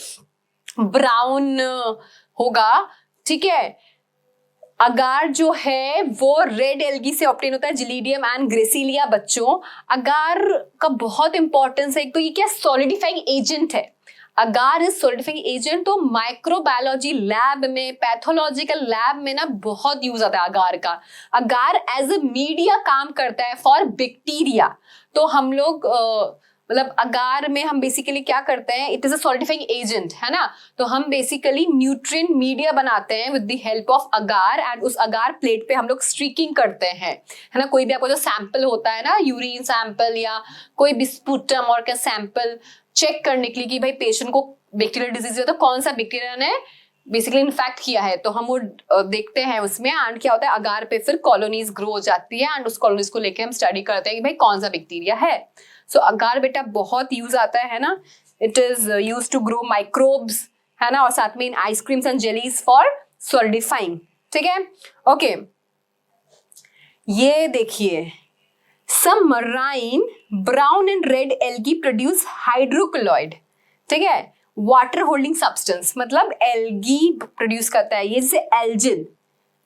ब्राउन होगा, ठीक है। अगार जो है वो रेड एल्गी से ऑब्टेन होता है, जिलीडियम एंड ग्रेसिलिया बच्चों। अगार का बहुत इंपॉर्टेंस है, एक तो ये क्या सॉलिडिफाइंग एजेंट है, अगार इज सॉलिडिफाइंग एजेंट, तो माइक्रोबायोलॉजी लैब में, पैथोलॉजिकल लैब में ना बहुत यूज आता है अगार का। अगार एज अ मीडिया काम करता है फॉर बैक्टीरिया, तो हम लोग मतलब अगार में हम बेसिकली क्या करते हैं, it is a solidifying agent, है ना, तो हम बेसिकली न्यूट्रिएंट मीडिया बनाते हैं with the help of agar, and उस अगार प्लेट पे हम लोग स्ट्रीकिंग करते हैं, है ना। कोई भी आपको जो सैंपल होता है ना, यूरिन सैंपल या कोई भी स्पुटम और का सैंपल चेक करने के लिए कि भाई पेशेंट को बैक्टीरियल डिजीज है तो कौन सा बैक्टीरिया ने बेसिकली इन्फेक्ट किया है, तो हम वो देखते हैं उसमें, एंड क्या होता है अगार पे फिर कॉलोनीज ग्रो हो जाती है, एंड उस कॉलोनीज को लेके हम स्टडी करते हैं कि भाई कौन सा बैक्टीरिया है। सो अगार बेटा बहुत यूज आता है ना, it is use to grow microbes, है ना, और साथ में in ice creams and jellies for solidifying, ठीक है। ओके, ये देखिए, some marine brown and red algae produce hydrocolloid, ठीक है, वाटर होल्डिंग सब्सटेंस, मतलब एल्गी प्रोड्यूस करता है ये, जैसे एल्जिन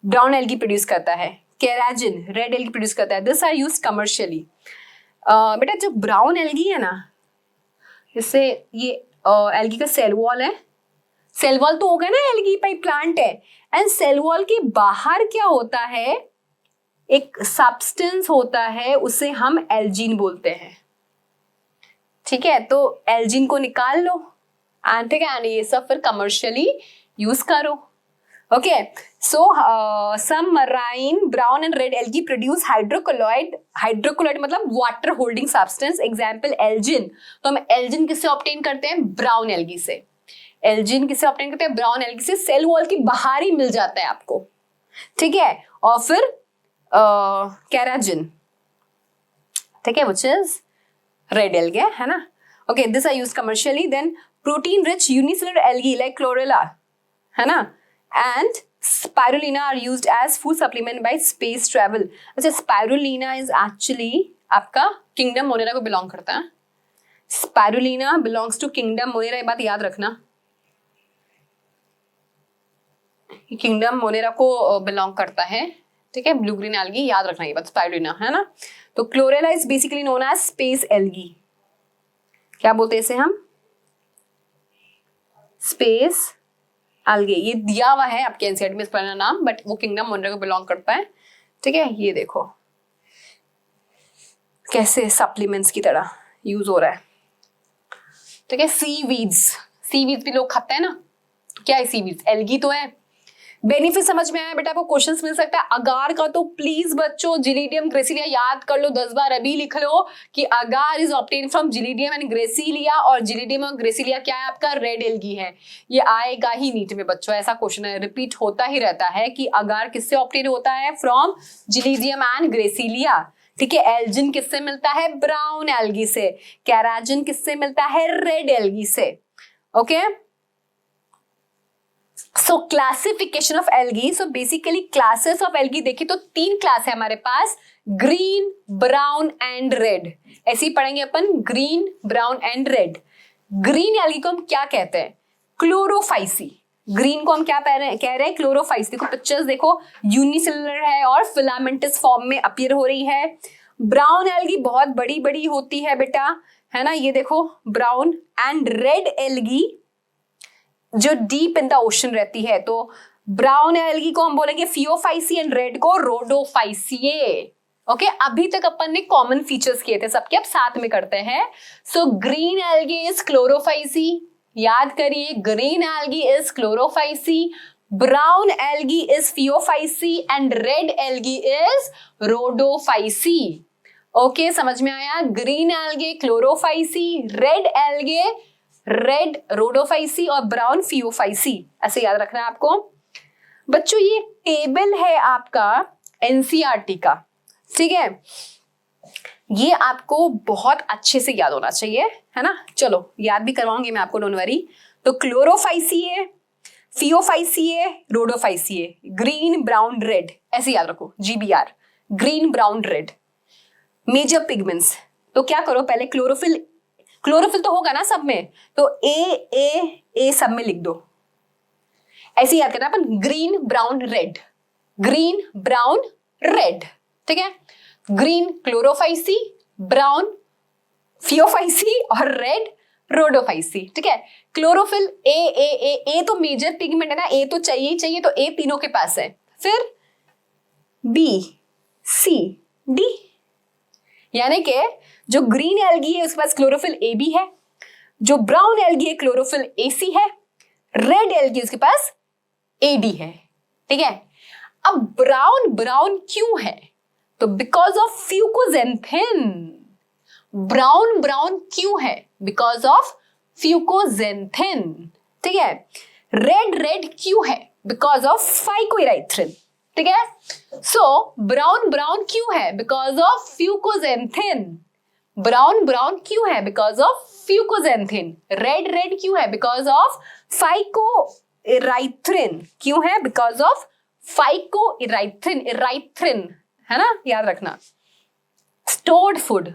ब्राउन एल्गी प्रोड्यूस करता है, केराजिन रेड एल्गी प्रोड्यूस करता है, दिस आर यूज्ड कमर्शियली। बेटा जो ब्राउन एल्गी है ना, जैसे ये एल्गी का सेल वॉल है, सेल वॉल तो होगा ना, एल्गी पाई प्लांट है, एंड सेल वॉल के बाहर क्या होता है, एक सब्सटेंस होता है, उसे हम एल्जीन बोलते हैं, ठीक है, तो एल्जीन को निकाल लो, एंड ठीक है, एंड ये सब फिर कमर्शियली यूज करो। Okay, so some marine brown and red algae produce hydrocolloid, hydrocolloid मतलब water holding substance, example algin, तो हम एल्जिन किससे ऑब्टेन करते हैं, ब्राउन एल्गी से। एल्जिन किससे ऑब्टेन करते हैं, ब्राउन एल्गी से, सेल वॉल के बाहर ही मिल जाता है आपको, ठीक है, और फिर केराजिन, ठीक है, विच इज रेड एल्गे, है ना. Okay, this are used commercially. Then protein rich unicellular algae like chlorella, है ना, and spirulina are used as food supplement by space travel. अच्छा, spirulina is actually आपका किंगडम मोनेरा को belong करता है. Spirulina belongs to kingdom Monera, ये बात याद रखना. किंगडम मोनेरा को बिलोंग करता है, ठीक है. ब्लू ग्रीन एल्गी, याद रखना ये बात, स्पायरुलिना, है ना. तो chlorella is basically known as space algae. क्या बोलते हैं इसे हम? Space algae. ये दिया हुआ है आपके एनसीईआरटी में इसका नाम, बट वो किंगडम मोनेरा को बिलोंग करता है, ठीक है. ये देखो कैसे सप्लीमेंट्स की तरह यूज हो रहा है, ठीक है. सीवीड्स भी लोग खाते हैं ना, तो क्या है सीवीड्स? एल्गी तो है. बेनिफिट समझ में आया बेटा? आपको क्वेश्चंस मिल सकता है. अगार का तो प्लीज बच्चों जिलीडियम ग्रेसिलिया याद कर लो, 10 बार अभी लिख लो कि अगार is obtain from gelidium and ग्रेसिलिया, और जिलीडियम और ग्रेसिलिया क्या है आपका? रेड एल्गी है. ये आएगा ही नीट में बच्चों, ऐसा क्वेश्चन है, रिपीट होता ही रहता है कि अगार किससे ऑब्टेन होता है? फ्रॉम जिलीडियम एंड ग्रेसिलिया, ठीक है. एल्जिन किससे मिलता है? ब्राउन एल्गी से. केराजिन किससे मिलता है? रेड एल्गी से. Okay, so classification of algae. So basically classes of algae देखिए तो 3 क्लास है हमारे पास, ग्रीन, ब्राउन एंड रेड. ऐसे ही पढ़ेंगे अपन, green, brown and red. Green algae को हम क्या कहते हैं? क्लोरोफाइसी. ग्रीन को हम क्या कह रहे हैं? क्लोरोफाइसी. देखो पिक्चर्स देखो, यूनिसेलुलर है और फिलामेंटस फॉर्म में अपीयर हो रही है. ब्राउन एल्गी बहुत बड़ी बड़ी होती है बेटा, है ना. ये देखो ब्राउन. एंड रेड एल्गी जो डीप इन द ओशन रहती है. तो ब्राउन एल्गी को हम बोलेंगे फियोफाइसी एंड रेड को रोडोफाइसिए. ओके, अभी तक अपन ने कॉमन फीचर्स किए थे सबके, अब साथ में करते हैं. So green algae is Chlorophyceae, याद करिए, green algae is Chlorophyceae, brown algae is Phaeophyceae and red algae is Rhodophyceae. Okay, समझ में आया? Green algae Chlorophyceae, red algae red Rhodophyceae और ब्राउन फियोफाइसी. ऐसे याद रखना है आपको बच्चों. ये टेबल है आपका एनसीईआरटी का, ठीक है. ये आपको बहुत अच्छे से याद होना चाहिए, है ना. चलो याद भी करवाऊंगी मैं आपको, डोंट वरी. तो क्लोरोफाइसी है, फियोफाइसी है, रोडोफाइसी है. ग्रीन, ब्राउन, रेड, ऐसे याद रखो. GBR, green, brown, red. Major pigments. तो क्या करो, पहले क्लोरोफिल तो होगा ना सब में, तो ए सब में लिख दो. ऐसे याद करना अपन, green, brown, red, green, brown, red, ठीक है. ग्रीन क्लोरोफाइसी, ब्राउन फियोफाइसी और रेड रोडोफाइसी, ठीक है. क्लोरोफिल ए तो मेजर पिगमेंट है ना, ए तो चाहिए ही चाहिए, तो ए तीनों के पास है. फिर B, C, D, यानी कि जो ग्रीन एल्गी है उसके पास क्लोरोफिल ए बी है, जो ब्राउन एल्गी है क्लोरोफिल AC है, रेड एल्गी उसके पास AD है, ठीक है. अब ब्राउन क्यों है? तो बिकॉज ऑफ फ्यूकोजेंथिन. ब्राउन क्यों है? बिकॉज ऑफ फ्यूकोजेंथिन, ठीक है. रेड क्यों है? बिकॉज ऑफ फाइकोइराइथ्रिन, ठीक है. सो ब्राउन क्यों है? Because of fucoxanthin. ब्राउन क्यों है? Because of fucoxanthin. रेड क्यों है? Because of phycoerythrin. क्यों है? बिकॉज ऑफ फाइकोइराइथ्रिन, है ना, याद रखना. Stored food.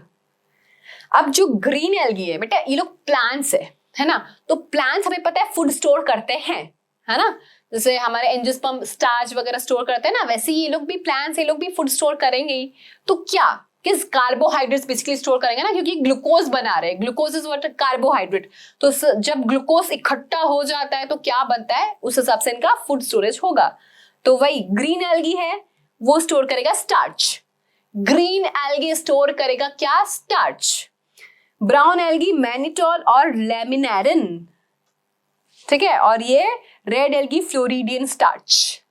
अब जो ग्रीन एल्गी है बेटा, ये लोग प्लांट्स है ना. तो प्लांट्स हमें पता है फूड स्टोर करते हैं, है ना. जैसे हमारे एंजियोस्पर्म स्टार्च वगैरह स्टोर करते हैं ना, वैसे ही ये लोग भी प्लांट्स, ये लोग भी फूड स्टोर करेंगे ही. तो क्या किस कार्बोहाइड्रेट्स बेसिकली स्टोर करेंगे ना, क्योंकि ग्लूकोज बना रहे हैं. Glucose is what? कार्बोहाइड्रेट. तो जब ग्लूकोज इकट्ठा हो जाता है तो क्या बनता है, उस हिसाब से इनका फूड स्टोरेज होगा. तो वही ग्रीन एल्गी है, वो स्टोर करेगा स्टार्च. ग्रीन एल्गी स्टोर करेगा क्या? स्टार्च. ब्राउन एल्गी मैनिटोल और लैमिनेरिन, ठीक है. और ये रेड एल्गी फ्लोरिडियन स्टार्च.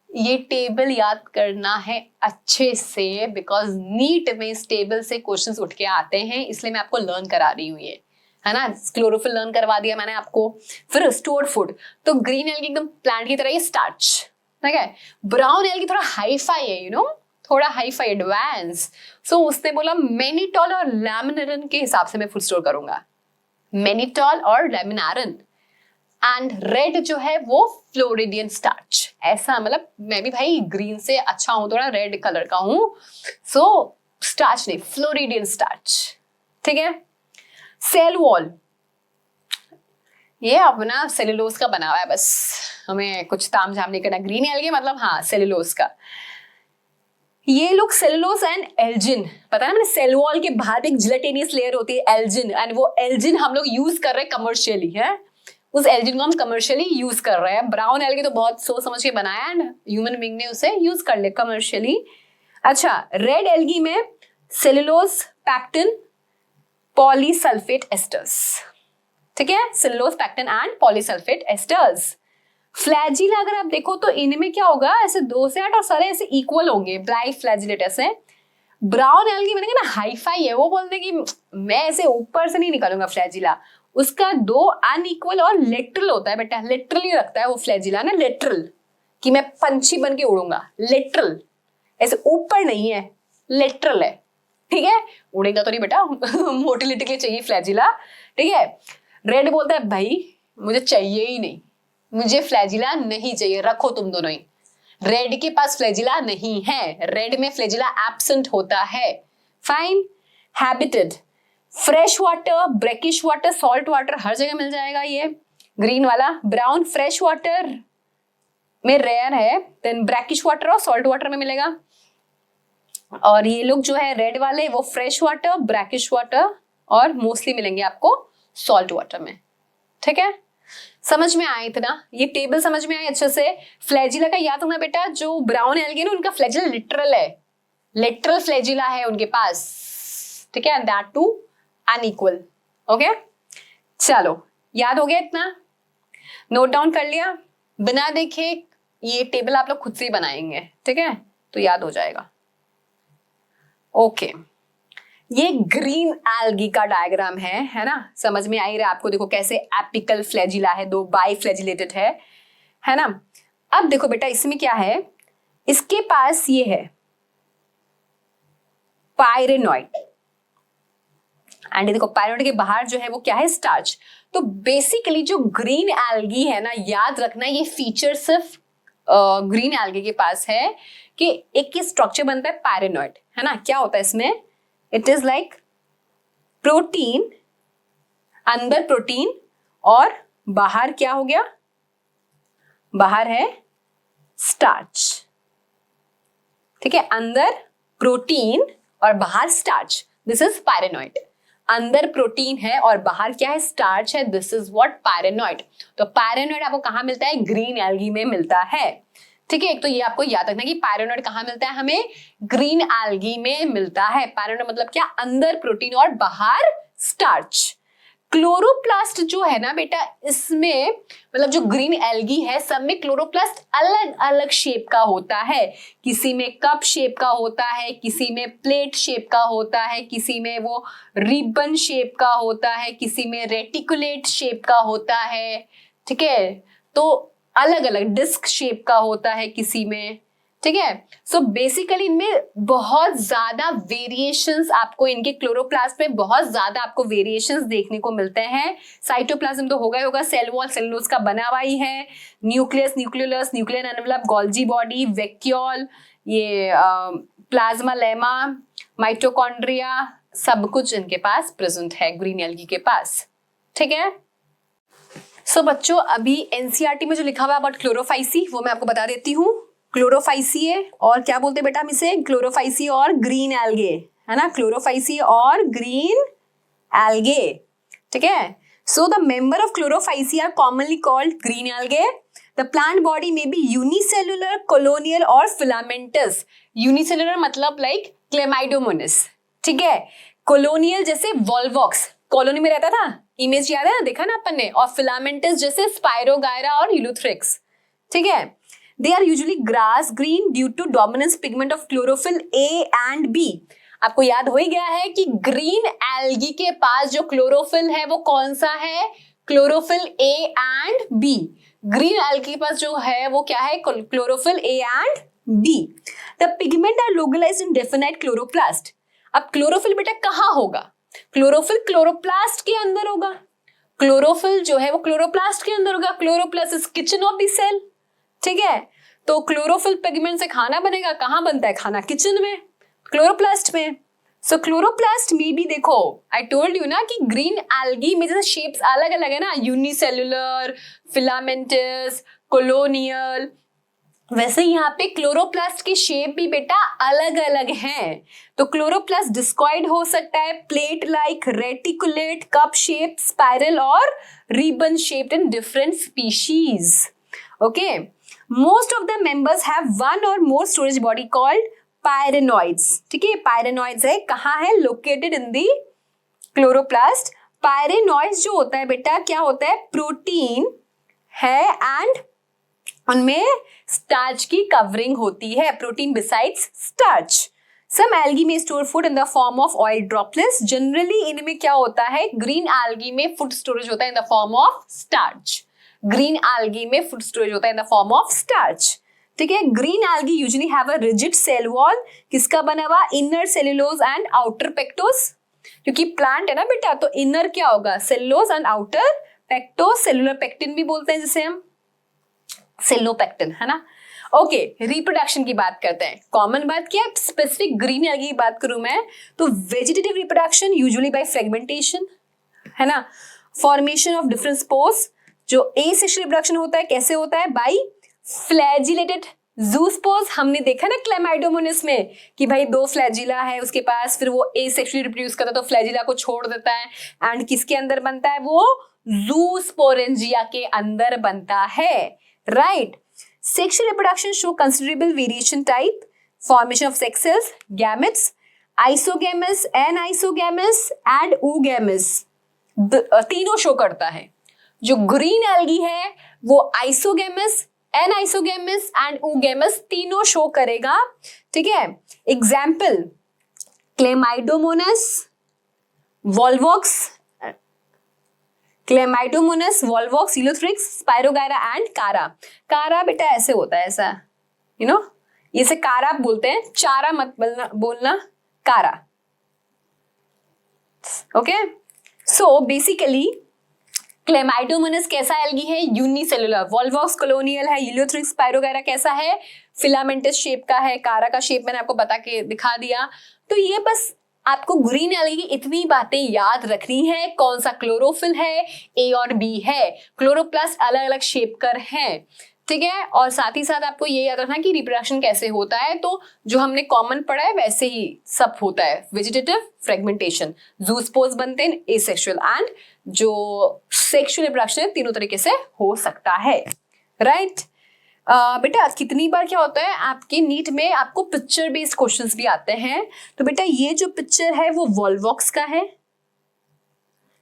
ये टेबल याद करना है अच्छे से, बिकॉज नीट में इस टेबल से क्वेश्चंस उठ के आते हैं, इसलिए मैं आपको लर्न करा रही हूँ ये, है ना. क्लोरोफिल लर्न करवा दिया मैंने आपको. फिर स्टोर्ड फूड, तो ग्रीन एल्गी एकदम प्लांट की तरह ये स्टार्च, ठीक है। ब्राउन एल्गी थोड़ा हाईफाई है, थोड़ा हाईफाई एडवांस। सो उसने बोला मेनिटॉल और लैमिनारन के हिसाब से मैं फुल स्टोर करूंगा, मेनिटॉल और लैमिनारन। एंड रेड जो है वो फ्लोरिडियन स्टार्च। ऐसा मतलब मैं भी भाई ग्रीन से अच्छा हूं, थोड़ा रेड कलर का हूं, सो स्टार्च नहीं, फ्लोरिडियन स्टार्च। ठीक है। सेल वॉल, ये अपना सेलुलोज का बना हुआ है, बस हमें कुछ ताम झाम नहीं करना। ग्रीन एल्गी मतलब हाँ सेलुलोज का। ये लोग सेलुलोज एंड एल्जिन, पता है ना, सेल वॉल के बाहर एक जिलेटिनियस लेयर होती है एल्जिन, एंड वो एल्जिन हम लोग यूज कर रहे हैं कमर्शियली, है उस एल्जिन को हम कमर्शियली यूज कर रहे हैं। ब्राउन एल्गी तो बहुत सोच समझ के बनाया एंड ह्यूमन बीइंग ने उसे यूज कर लिया कमर्शियली। अच्छा, रेड एल्गी में सेलुलोज, पैक्टिन, पॉलीसल्फेट एस्टर्स। ठीक है, cellulose, pectin and polysulphate asters. Flagella अगर आप देखो तो इनमें क्या होगा, ऐसे 2 से 8 और सारे ऐसे इक्वल होंगे, ब्राई फ्लैजिलेट ऐसे। ब्राउन एल्गी मैंने कहा ना हाईफाई है, वो बोलते कि मैं ऐसे ऊपर से नहीं निकालूंगा फ्लैजिला, उसका 2 अनइक्वल और लेटरल होता है बेटा, लेटरली रखता है वो फ्लैजिला ना, लेटरल कि मैं पंछी बन के उड़ूंगा, लेटरल, ऐसे ऊपर नहीं है, लेटरल है। ठीक है, उड़ेगा तो नहीं बेटा, मोटिलिटी के लिए चाहिए फ्लैजिला। ठीक है, रेड बोलता है भाई मुझे चाहिए ही नहीं, मुझे फ्लैजिला नहीं चाहिए, रखो तुम दोनों ही। रेड के पास फ्लैजिला नहीं है, रेड में फ्लैजिला एब्सेंट होता है। Fine. Habitat, fresh water, brackish water, salt water हर जगह मिल जाएगा ये ग्रीन वाला। ब्राउन फ्रेश वाटर में रेयर है, देन ब्रैकिश वाटर और सॉल्ट वाटर में मिलेगा। और ये लोग जो है रेड वाले वो फ्रेश वाटर, ब्रैकिश वाटर और मोस्टली मिलेंगे आपको सॉल्ट वाटर में। ठीक है, समझ में आया इतना, ये टेबल समझ में आई अच्छे से। फ्लैजिला का याद होना बेटा, जो ब्राउन एल्गी ना उनका फ्लैजिला लिटरल है, लिटरल फ्लैजिला है उनके पास। ठीक है, दैट टू अनइक्वल। ओके, चलो याद हो गया इतना, नोट डाउन कर लिया, बिना देखे ये टेबल आप लोग खुद से ही बनाएंगे। ठीक है, तो याद हो जाएगा। ओके, ये ग्रीन एल्गी का डायग्राम है ना, समझ में आ ही रहा है आपको। देखो कैसे एपिकल फ्लैजिला है, 2 बाई फ्लैजिलेटेड है ना। अब देखो बेटा इसमें क्या है, इसके पास ये है पायरेनॉइड, एंड देखो पायरेनॉइड के बाहर जो है वो क्या है, स्टार्च। तो बेसिकली जो ग्रीन एल्गी है ना, याद रखना ये फीचर सिर्फ ग्रीन एल्गी के पास है कि एक ही स्ट्रक्चर बनता है पायरेनॉइड, है ना। क्या होता है इसमें, इट इज लाइक प्रोटीन, अंदर प्रोटीन और बाहर क्या हो गया, बाहर है स्टार्च। ठीक है, अंदर प्रोटीन और बाहर स्टार्च, दिस इज पायरेनॉइड। अंदर प्रोटीन है और बाहर क्या है, स्टार्च है, दिस इज व्हाट पायरेनॉइड। तो पायरेनॉइड आपको कहां मिलता है, ग्रीन एल्गी में मिलता है। ठीक है, एक तो ये आपको याद रखना कि पायरेनॉइड कहां मिलता है, हमें ग्रीन एल्गी में मिलता है। पायरेनॉइड मतलब क्या, अंदर प्रोटीन और बाहर स्टार्च। क्लोरोप्लास्ट जो है ना बेटा, इसमें मतलब जो ग्रीन एल्गी है सब में क्लोरोप्लास्ट अलग अलग शेप का होता है। किसी में कप शेप का होता है, किसी में प्लेट शेप का होता है, किसी में वो रिबन शेप का होता है, किसी में रेटिकुलेट शेप का होता है। ठीक है, तो अलग अलग डिस्क शेप का होता है किसी में। ठीक है, सो बेसिकली इनमें बहुत ज्यादा वेरिएशंस आपको, इनके क्लोरोप्लास्ट में बहुत ज्यादा आपको वेरिएशंस देखने को मिलते हैं। साइटोप्लाज्म तो होगा ही होगा, सेल वॉल सेलुलोज का बना हुआ ही है, nucleus, nucleolus, nuclear envelope, Golgi body, vacuole, ये प्लाज्मा लेमा, माइटोकॉन्ड्रिया, सब कुछ इनके पास प्रेजेंट है ग्रीन एल्गी के पास। ठीक है, सो बच्चों अभी एनसीईआरटी में जो लिखा हुआ है अबाउट क्लोरोफाइसी वो मैं आपको बता देती हूँ। क्लोरोफाइसी है और क्या बोलते हैं बेटा हम इसे, क्लोरोफाइसी और ग्रीन एल्गे, है ना, क्लोरोफाइसी और ग्रीन एल्गे। ठीक है, so the member of Chlorophyceae are commonly called green algae. The plant body में बी यूनिसेलुलर, कॉलोनियल और फिलामेंटस। यूनिसेलुलर मतलब लाइक क्लेमाइडोमोनास, ठीक है, कॉलोनियल जैसे वॉल्वॉक्स कॉलोनी में रहता था, इमेज याद है ना, देखा ना अपन ने, और फिलामेंटस जैसे स्पाइरोगायरा और यूलोथ्रिक्स। ठीक है, they are usually grass green due to dominance pigment of chlorophyll a and b. आपको याद हो ही गया है कि ग्रीन एल्गी के पास जो क्लोरोफिल है वो कौन सा है, chlorophyll a and b. Green algae के पास जो है वो क्या है, chlorophyll a and b. The pigment are localized in definite chloroplast. अब क्लोरोफिल बेटा कहाँ होगा, क्लोरोफिल क्लोरोप्लास्ट के अंदर होगा, क्लोरोफिल जो है वो क्लोरोप्लास्ट के अंदर होगा, chloroplast is kitchen of the cell, ठीक है। तो क्लोरोफिल पिगमेंट से खाना बनेगा, कहाँ बनता है खाना, किचन में, क्लोरोप्लास्ट में। सो क्लोरोप्लास्ट में भी देखो, आई टोल्ड यू ना कि ग्रीन एल्गी में जैसे शेप्स अलग अलग है ना, यूनिसेलुलर, फिलामेंटस, कोलोनियल, वैसे यहाँ पे क्लोरोप्लास्ट के शेप भी बेटा अलग अलग हैं। तो क्लोरोप्लास्ट डिस्कॉइड हो सकता है, plate like, reticulate, cup shape, spiral और ribbon shaped in different species. Okay, most of the members have one or more storage body called pyrenoids, ठीक है। पायरेनॉइड्स है, कहाँ है, लोकेटेड इन दी क्लोरोप्लास्ट। पायरेनॉइड्स जो होता है बेटा क्या होता है, प्रोटीन है एंड उनमें स्टार्च की कवरिंग होती है, protein besides starch. Some algae में store food in the form of oil droplets. Generally इनमें क्या होता है, ग्रीन एल्गी में फूड स्टोरेज होता है in the form of starch. Green algae में फूड स्टोरेज होता है in the form of starch, ठीक है। Green algae usually have a rigid cell wall, किसका बना हुआ, inner cellulose and outer pectose. क्योंकि प्लांट है ना बेटा, तो इनर क्या होगा, cellulose and outer pectose, cellular pectin भी बोलते हैं जिसे हम, सेलोपेक्टिन, है ना। ओके, रिप्रोडक्शन की बात करते हैं। कॉमन बात क्या है, स्पेसिफिक ग्रीन एल्गी की बात करूं मैं तो vegetative reproduction usually by fragmentation, है ना, फॉर्मेशन ऑफ डिफरेंट स्पोर्स। जो एसेक्सुअल रिप्रोडक्शन होता है कैसे होता है, बाय फ्लैजिलेटेड जूस्पोर्स। हमने देखा ना क्लेमाइडोमोनास में कि भाई 2 फ्लैजिला है उसके पास, फिर वो एसेक्सुअली रिप्रोड्यूस करता है तो फ्लैजिला को छोड़ देता है एंड किसके अंदर बनता है, वो जूस्पोरेंजिया के अंदर बनता है, right. Sexual reproduction show considerable variation type, formation of sex cells, gametes, isogamous, anisogamous and oogamous, तीनों शो करता है। जो ग्रीन एल्गी है वो आइसोगेमस, एनाइसोगेमस एंड oogamous तीनों शो करेगा, ठीक है। Example, Chlamydomonas, Volvox, Chlamydomonas, Volvox, Ulothrix, spirogyra and कारा। कारा बेटा ऐसे होता है, ऐसा, यू नो, इसे कारा बोलते हैं, चारा मत बोलना कारा। ओके, सो बेसिकली क्लेमाइडोमोनास कैसा एल्गी है, यूनिसेलुलर, वॉल्वॉक्स कॉलोनियल है, यूलोथ्रिक्स, स्पाइरोगायरा कैसा है, फिलामेंटस शेप का है, कारा का शेप मैंने आपको बता के दिखा दिया। तो ये बस आपको ग्रीन एल्गी की इतनी बातें याद रखनी है, कौन सा क्लोरोफिल है, ए और बी है, क्लोरोप्लास्ट अलग अलग शेप कर हैं, ठीक है। और साथ ही साथ आपको ये याद रखना कि रिप्रोडक्शन कैसे होता है, तो जो हमने कॉमन पढ़ा है वैसे ही सब होता है, वेजिटेटिव, फ्रेगमेंटेशन, जूस्पोर्स बनते हैं, एसेक्सुअल एंड जो सेक्सुअल रिप्रोडक्शन है, तीनों तरीके से हो सकता है, राइट। बेटा कितनी बार क्या होता है आपके नीट में आपको पिक्चर बेस्ड क्वेश्चंस भी आते हैं। तो बेटा ये जो पिक्चर है वो वॉल्वॉक्स का है,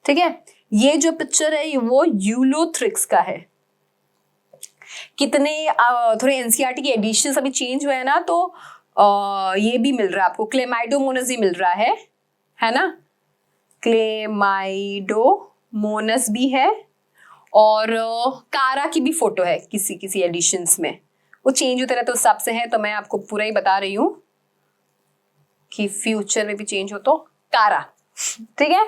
ठीक है। ये जो पिक्चर है वो यूलोथ्रिक्स का है। कितने थोड़े एनसीईआरटी की एडिशंस अभी चेंज हुए हैं ना, तो ये भी मिल रहा है आपको, क्लेमाइडोमोनास भी मिल रहा है ना, क्लेमाइडोमोनास भी है और कारा की भी फोटो है किसी किसी एडिशंस में, वो चेंज होते रहते उस हिसाब से है। तो मैं आपको पूरा ही बता रही हूँ कि फ्यूचर में भी चेंज हो तो कारा, ठीक है,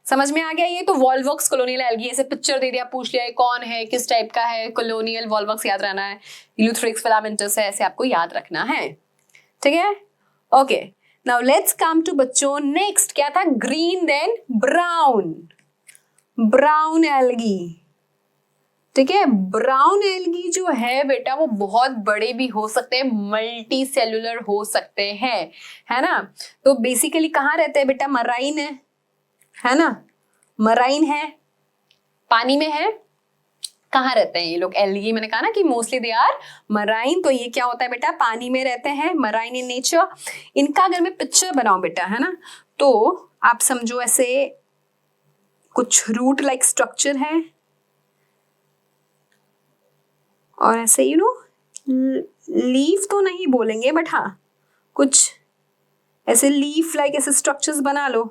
समझ में आ गया। ये तो वॉल्वॉक्स कॉलोनियल एल्गी, ऐसे पिक्चर दे दिया, पूछ लिया कौन है, किस टाइप का है, कॉलोनियल, वॉल्वॉक्स याद रहना है, यूलोथ्रिक्स, फिलामेंटस है, ऐसे आपको याद रखना है, ठीक है। Okay, now let's come to बच्चों नेक्स्ट, क्या था, green then brown, brown algae, ठीक है। ब्राउन एल्गी जो है बेटा वो बहुत बड़े भी हो सकते हैं, मल्टी सेलुलर हो सकते हैं, है ना। तो बेसिकली कहाँ रहते हैं बेटा, मराइन है ना, मराइन है, पानी में है, कहाँ रहते हैं ये लोग एल्गी, मैंने कहा ना कि मोस्टली दे आर मराइन। तो ये क्या होता है बेटा, पानी में रहते हैं, मराइन इन नेचर। इनका अगर मैं पिक्चर बनाऊं बेटा, है ना, तो आप समझो ऐसे कुछ रूट लाइक स्ट्रक्चर है और ऐसे यू नो लीफ तो नहीं बोलेंगे बट हाँ कुछ ऐसे लीफ लाइक ऐसे स्ट्रक्चर्स बना लो,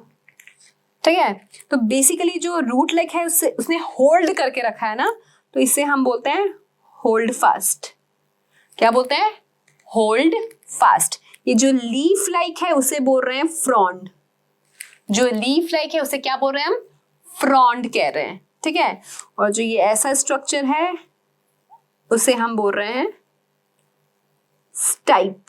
ठीक है। तो बेसिकली जो रूट लाइक है उससे उसने होल्ड करके रखा है ना, तो इसे हम बोलते हैं होल्ड फास्ट, क्या बोलते हैं, होल्ड फास्ट। ये जो लीफ लाइक है उसे बोल रहे हैं फ्रॉन्ड, जो लीफ लाइक है उसे क्या बोल रहे हैं हम, फ्रॉन्ड कह रहे हैं, ठीक है। और जो ये ऐसा स्ट्रक्चर है उसे हम बोल रहे हैं स्टाइप,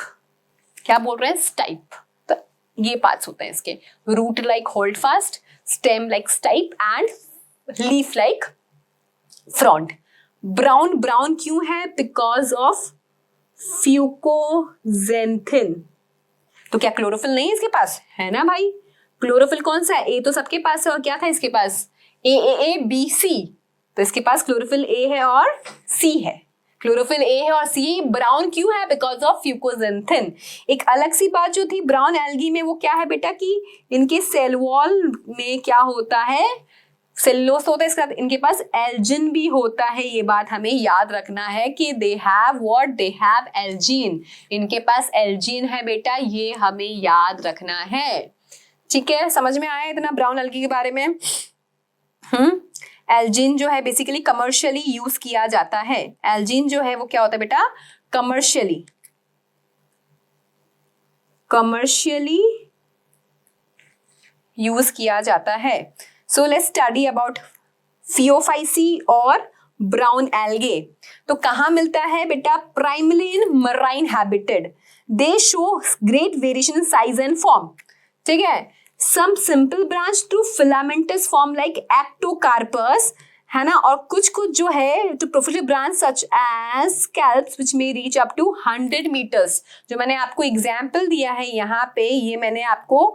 क्या बोल रहे हैं, स्टाइप। तो ये पार्ट्स होते हैं इसके, root like hold fast, stem like stipe and leaf like frond. Brown, brown क्यों है, बिकॉज ऑफ फ्यूकोजेंथिन। तो क्या क्लोरोफिल नहीं है इसके पास, है ना भाई, क्लोरोफिल कौन सा है, ए तो सबके पास है, और क्या था इसके पास, ए बी सी, तो इसके पास क्लोरोफिल ए है और सी है, क्लोरोफिल ए है और सी। ब्राउन क्यों है, बिकॉज ऑफ फ्यूकोजेंथिन। एक अलग सी बात जो थी ब्राउन एल्गी में, वो क्या है बेटा कि इनके सेल वॉल में क्या होता है, सेलुलोज होता है, इसके साथ इनके पास एल्जिन भी होता है। ये बात हमें याद रखना है कि they have what, they have algin, इनके पास एल्जीन है बेटा, ये हमें याद रखना है, ठीक है। समझ में आया इतना ब्राउन एल्गी के बारे में। एल्जीन जो है बेसिकली कमर्शियली यूज किया जाता है, एल्जीन जो है वो क्या होता है बेटा, कमर्शियली यूज किया जाता है। So let's study about Phaeophyceae और ब्राउन एल्गे। तो कहाँ मिलता है बेटा, primarily in marine habited, they show great variation in size and form, ठीक है। Some simple branch to filamentous form like ectocarpus, है ना, और कुछ कुछ जो है to prolific branch such as scalps which may reach up to 100 meters। जो मैंने आपको एग्जाम्पल दिया है यहाँ पे, ये मैंने आपको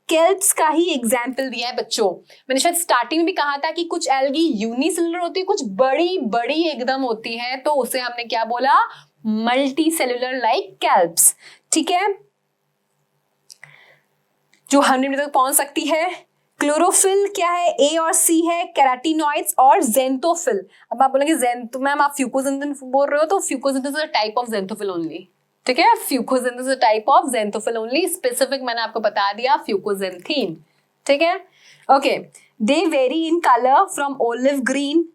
कैल्प्स का ही एग्जाम्पल दिया है बच्चों। मैंने शायद स्टार्टिंग में भी कहा था कि कुछ एल्गी यूनिसेलुलर होती है, कुछ बड़ी बड़ी एकदम होती है, तो उसे हमने क्या बोला, मल्टी सेलुलर लाइक कैल्प्स, ठीक है, जो 100 मीटर तक पहुंच सकती है। क्लोरोफिल क्या है, ए और सी है, कैराटिनॉइड्स और जेंथोफिल। अब आप बोलेंगे जेंथो मैम आप फ्यूकोजेंथिन बोल रहे हो, तो fucoxanthin is a type of xanthophyll only, ठीक है, fucoxanthin is a type of xanthophyll only, specific मैंने आपको बता दिया फ्यूकोजेंथिन, ठीक है। Okay, they vary in colour from olive green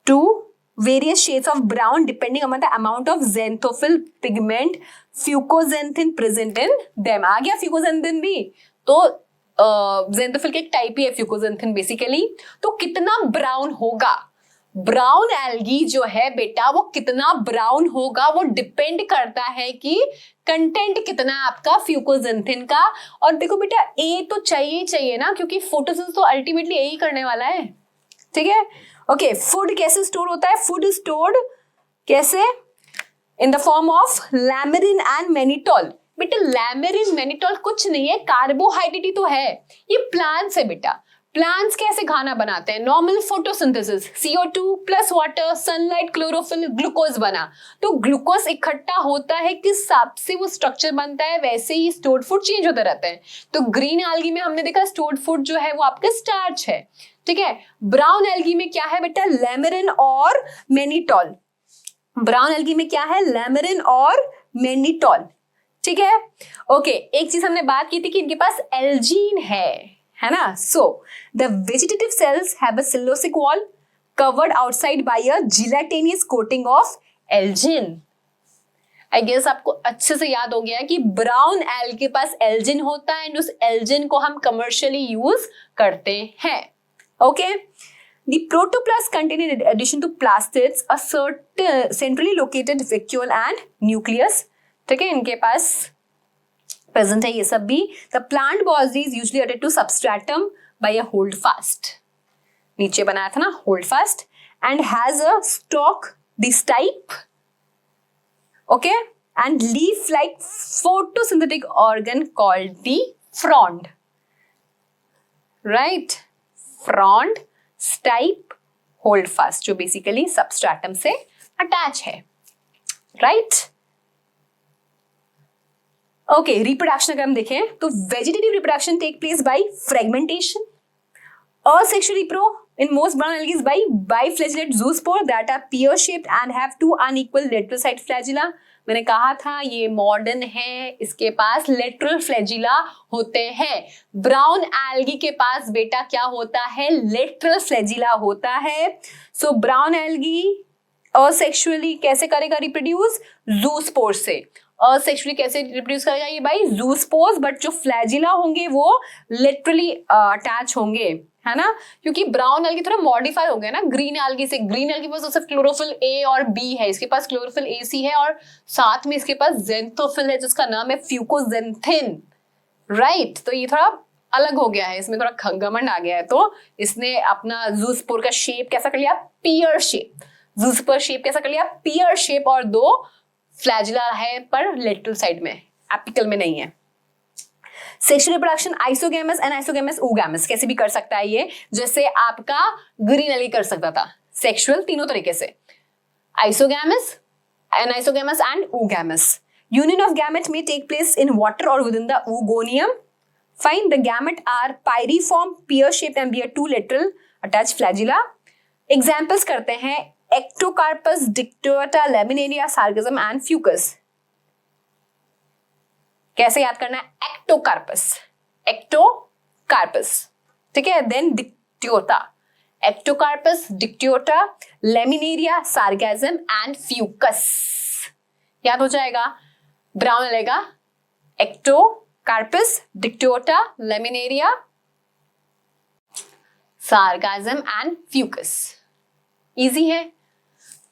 to various shades of brown depending on the amount of xanthophyll pigment fucosanthin present in them। आ गया fucosanthin भी, तो xanthophyll के एक टाइप ही है fucosanthin बेसिकली। तो कितना ब्राउन होगा, ब्राउन एल्गी जो है बेटा वो कितना ब्राउन होगा, वो डिपेंड करता है कि कंटेंट कितना है आपका फ्यूकोजेंथिन का। और देखो बेटा ए तो चाहिए ना, क्योंकि फोटोसिंथेसिस तो अल्टीमेटली ए ही करने वाला है, ठीक है। ओके, फूड कैसे स्टोर होता है, फूड स्टोर्ड कैसे, in the form of laminarin and mannitol. बेटा लैमेरिन मैनिटोल कुछ नहीं है, कार्बोहाइड्रेट ही तो है, ये प्लांट्स है बेटा। प्लांट्स कैसे खाना बनाते हैं, normal photosynthesis, CO2 plus water, sunlight, chlorophyll, glucose बना। तो ग्लूकोज इकट्ठा होता है, किस हिसाब से वो स्ट्रक्चर बनता है, वैसे ही स्टोर्ड फूड चेंज होते रहते हैं। तो ग्रीन एल्गी में हमने देखा स्टोर्ड फूड जो है वो आपका स्टार्च है, ठीक है। ब्राउन एल्गी में क्या है बेटा, लैमेरिन और मैनिटोल। ब्राउन एल्गी में क्या है, लैमेरिन और मैनिटोल, ठीक है। ओके, एक चीज हमने बात की थी कि इनके पास एल्जीन है ना। So the vegetative cells have a cellulosic wall covered outside by a gelatinous coating of algin. I guess आपको अच्छे से याद हो गया कि ब्राउन एल्गी के पास एल्जिन होता है एंड उस एल्जिन को हम कमर्शियली यूज करते हैं। Okay, the protoplast contain in addition to plastids a certain centrally located vacuole and nucleus, ठीक है, इनके पास प्रेजेंट है ये सब भी। The plant body is usually attached to substratum by a holdfast, नीचे बनाया था ना holdfast, and has a stalk, the stipe, okay, and leaf-like photosynthetic organ called the frond, right? Frond, stipe, hold fast, जो basically substratum से attach है, right. Okay, reproduction अगर हम देखें तो vegetative reproduction take place by fragmentation. Asexual repro in most brown algae is by biflagellate zoospore that are pear shaped and have two unequal lateral side flagella। मैंने कहा था ये modern है, इसके पास लेटरल फ्लैजिला होते हैं। ब्राउन एल्गी के पास बेटा क्या होता है, लेटरल फ्लैजिला होता है। सो ब्राउन एल्गी असेक्सुअली कैसे करेगा रिप्रोड्यूस? ज़ूस्पोर से। असेक्सुअली कैसे रिप्रोड्यूस करेगा ये भाई? ज़ूस्पोर्स, बट जो फ्लैजिला होंगे वो लिटरली अटैच होंगे, है ना, क्योंकि ब्राउन एल्गी थोड़ा मॉडिफाई हो गया ना ग्रीन एल्गी से। ग्रीन एल्गी के पास सिर्फ क्लोरोफिल ए और बी है, इसके पास क्लोरोफिल ए सी है और साथ में इसके पास जेंथोफिल है जिसका नाम है फ्यूकोजेंथिन, राइट। तो ये थोड़ा अलग हो गया है, इसमें थोड़ा घमंड आ गया है, तो इसने अपना ज़ूस्पोर का शेप कैसा कर लिया? पियर शेप। ज़ूस्पोर शेप कैसा कर लिया? पियर शेप, और 2 फ्लैजिला है पर लेटरल साइड में, एपिकल में नहीं है। Sexual reproduction isogamous, anisogamous, oogamous कैसे भी कर सकता है ये, जैसे आपका ग्रीन एल्गी कर सकता था। सेक्सुअल तीनों तरीके से, isogamous, anisogamous and oogamous. Union of gamete may take place in water or within the oogonium. Fine, the gamete are pyriform, pear-shaped and bear 2 lateral attached flagella. Examples करते हैं Ectocarpus, Dictyota, Laminaria, Sargassum and Fucus. कैसे याद करना है? Ectocarpus, Ectocarpus, ठीक है, then Dictyota, Ectocarpus, Dictyota, Laminaria, Sargassum and Fucus. याद हो जाएगा, ब्राउन लेगा Ectocarpus, Dictyota, Laminaria, Sargassum and Fucus. Easy है।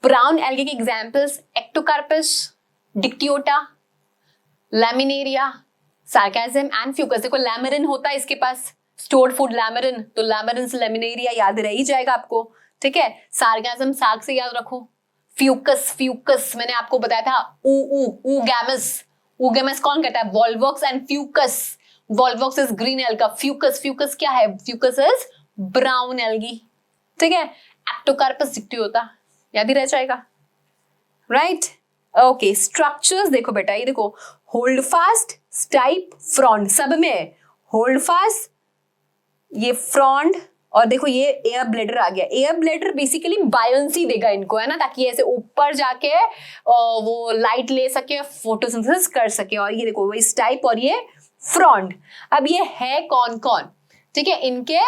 ब्राउन एल्गी के examples Ectocarpus, Dictyota, Laminaria, Sargassum and Fucus। देखो लैमरिन होता है इसके पास, स्टोर्ड फूड लैमरिन, तो लैमरिन से लेमिनेरिया याद रह ही जाएगा आपको, ठीक है। सार्गासम साग से याद रखो। फ्यूकस, फ्यूकस मैंने आपको बताया था, oogamous, oogamous कौन कहता है? Volvox and Fucus. Volvox is green alga, Fucus, Fucus क्या है? फ्यूकस इज ब्राउन एल्गी, ठीक है। एक्टोकार्पस डिक्टियोटा याद ही रह जाएगा, राइट। ओके, स्ट्रक्चर्स देखो बेटा, ये देखो होल्ड फास्ट, स्टाइप, फ्रॉन्ड, सब में होल्ड फास्ट, ये फ्रॉन्ड, और देखो ये एयर ब्लेडर आ गया। एयर ब्लेडर बेसिकली बायोंसी देगा इनको, है ना, ताकि ऐसे ऊपर जाके वो लाइट ले सके, फोटोसिंथेसिस कर सके। और ये देखो वो स्टाइप और ये फ्रॉन्ड। अब ये है कौन कौन, ठीक है, इनके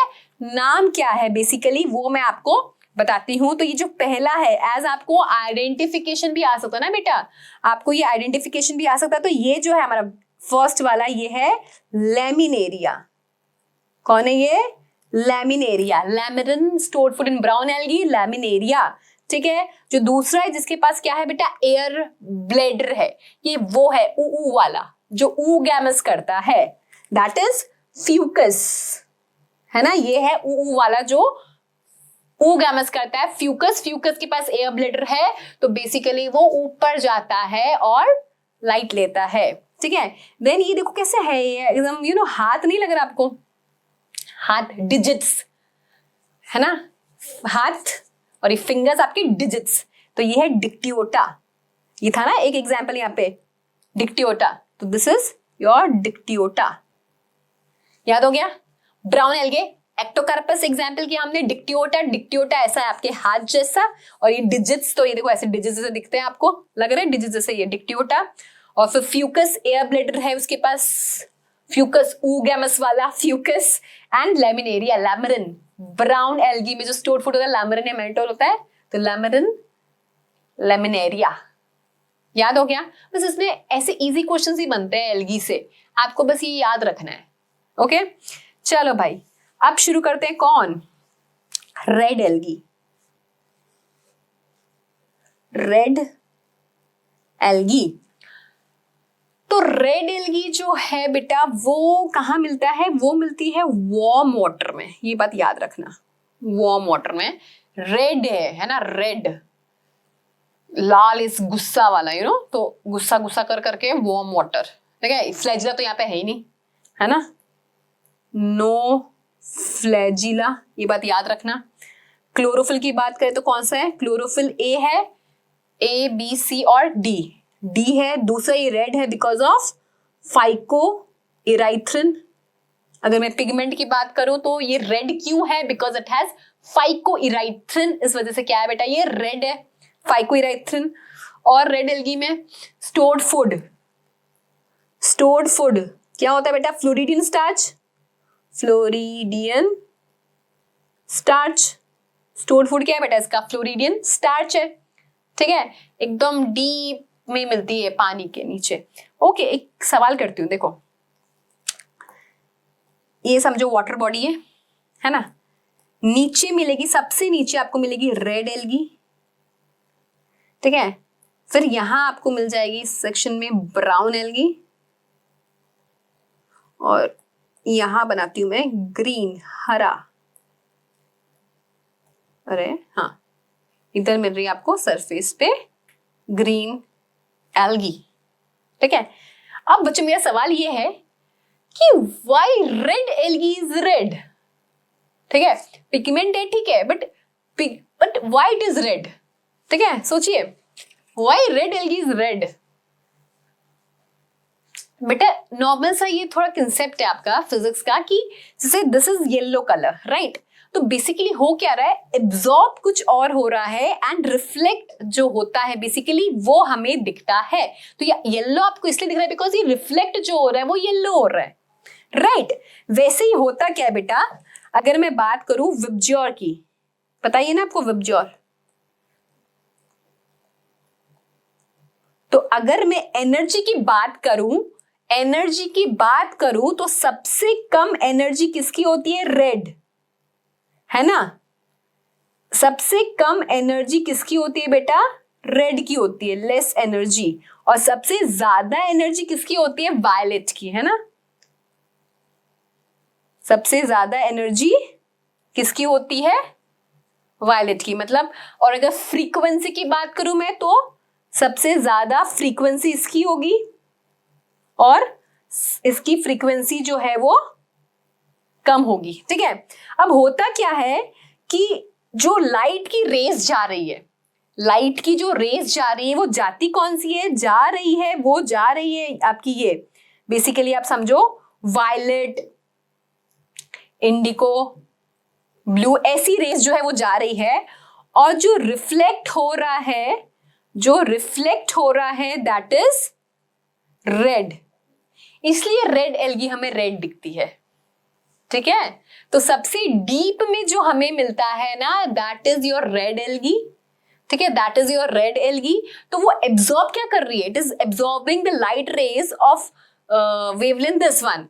नाम क्या है बेसिकली वो मैं आपको बताती हूँ। तो ये जो पहला है, एज आपको आइडेंटिफिकेशन भी आ सकता है ना बेटा, आपको ये आइडेंटिफिकेशन भी आ सकता है। तो ये जो है हमारा फर्स्ट वाला, ये है लैमिनेरिया। कौन है ये? Laminaria. Laminin stored food in brown algae, laminaria, ठीक है। जो दूसरा है जिसके पास क्या है बेटा? एयर ब्लेडर है, ये वो है ऊ वाला जो oogamous करता है, दैट इज फ्यूकस, है ना। ये है ऊ वाला जो oogamous करता है, फ्यूकस। फ्यूकस के पास एयर ब्लेडर है, तो बेसिकली वो ऊपर जाता है और लाइट लेता है, ठीक है। देन ये देखो कैसे है, ये एकदम हाथ नहीं लग रहा आपको? हाथ डिजिट्स, है ना, हाथ और ये फिंगर्स आपके डिजिट्स। तो ये है डिक्टियोटा, ये था ना एक एग्जांपल यहाँ पे, डिक्टियोटा। तो दिस इज योर डिक्टियोटा, याद हो गया। ब्राउन एल्गे, एक्टोकार्पस एग्जांपल किया हमने, डिक्टियोटा। डिक्टियोटा ऐसा है आपके हाथ जैसा, और ये डिजिट्स, तो ये देखो ऐसे डिजिट्स जैसे दिखते हैं आपको, लग रहा है डिजिट्स जैसे, ये डिक्टियोटा। और फिर फ्यूकस, एयर ब्लेडर है उसके पास, फ्यूकस oogamous वाला fucus. And laminaria, laminarin, brown algae में जो स्टोर्ड फूड होता है लैमरिन या मेल्टोल होता है, तो लैमरिन, लैमिनेरिया, याद हो गया। बस इसमें ऐसे इजी क्वेश्चंस ही बनते हैं एल्गी से, आपको बस ये याद रखना है, ओके। चलो भाई, अब शुरू करते हैं। कौन? Red algae. रेड एल्गी, तो रेड एल्गी जो है बेटा वो कहाँ मिलता है? वो मिलती है वार्म वाटर में, ये बात याद रखना। वार्म वाटर में रेड है ना, रेड, लाल इस गुस्सा वाला, तो गुस्सा गुस्सा कर करके वार्म वाटर, ठीक है। फ्लैजिला तो यहाँ पे है ही नहीं, है ना, नो फ्लैजिला, ये बात याद रखना। क्लोरोफिल की बात करें तो कौन सा है? क्लोरोफिल ए है, ए बी सी और डी, डी है। दूसरा ये रेड है बिकॉज ऑफ फाइको इराइथ्रिन। अगर मैं पिगमेंट की बात करूं तो ये रेड क्यों है? बिकॉज इट हैज फाइको इराइथ्रिन, इस वजह से क्या है बेटा ये रेड है, फाइको इराइथ्रिन। और रेड एल्गी में स्टोर्ड फूड, स्टोर्ड फूड क्या होता है बेटा? Floridean starch, floridean starch. Stored food क्या है बेटा? इसका फ्लोरिडियन स्टार्च है, ठीक है, एकदम डीप में मिलती है पानी के नीचे। ओके, एक सवाल करती हूँ, देखो ये समझो वाटर बॉडी है ना, नीचे मिलेगी, सबसे नीचे आपको मिलेगी रेड एल्गी, ठीक है, फिर यहां आपको मिल जाएगी इस सेक्शन में ब्राउन एल्गी, और यहां बनाती हूं मैं ग्रीन, हरा, अरे हाँ, इधर मिल रही है आपको सरफेस पे ग्रीन एल्गी, ठीक है। अब बच्चों मेरा सवाल ये है कि why red algae is red, ठीक है, पिगमेंट है, ठीक है, but why it is red, ठीक है, सोचिए why red algae is red. बेटा नॉर्मल सा ये थोड़ा कंसेप्ट है आपका फिजिक्स का कि जैसे this is yellow colour, right, तो बेसिकली हो क्या रहा है, एब्जॉर्ब कुछ और हो रहा है एंड रिफ्लेक्ट जो होता है बेसिकली वो हमें दिखता है। तो ये येलो आपको इसलिए दिख रहा है बिकॉज ये रिफ्लेक्ट जो हो रहा है वो येलो हो रहा है, राइट। वैसे ही होता क्या है बेटा, अगर मैं बात करूं विबज्योर की, बताइए ना आपको विबज्योर, तो अगर मैं एनर्जी की बात करूं तो सबसे कम एनर्जी किसकी होती है, रेड, है ना, सबसे कम एनर्जी किसकी होती है बेटा, रेड की होती है, लेस एनर्जी, और सबसे ज्यादा एनर्जी किसकी होती है, वायलेट की, है ना, सबसे ज्यादा एनर्जी किसकी होती है, वायलेट की, मतलब। और अगर फ्रीक्वेंसी की बात करूं मैं तो सबसे ज्यादा फ्रीक्वेंसी इसकी होगी और इसकी फ्रीक्वेंसी जो है वो कम होगी, ठीक है। अब होता क्या है कि जो लाइट की रेस जा रही है, लाइट की जो रेस जा रही है वो जाती कौन सी है, वो जा रही है आपकी ये बेसिकली आप समझो वायलेट, इंडिको, ब्लू, ऐसी रेस जो है वो जा रही है, और जो रिफ्लेक्ट हो रहा है दैट इज रेड, इसलिए रेड एल्गी हमें रेड दिखती है, ठीक है। तो सबसे डीप में जो हमें मिलता है ना that is your red algae, ठीक है, that is your red algae. तो वो एब्जॉर्ब क्या कर रही है, it is absorbing the light rays of wavelength this one,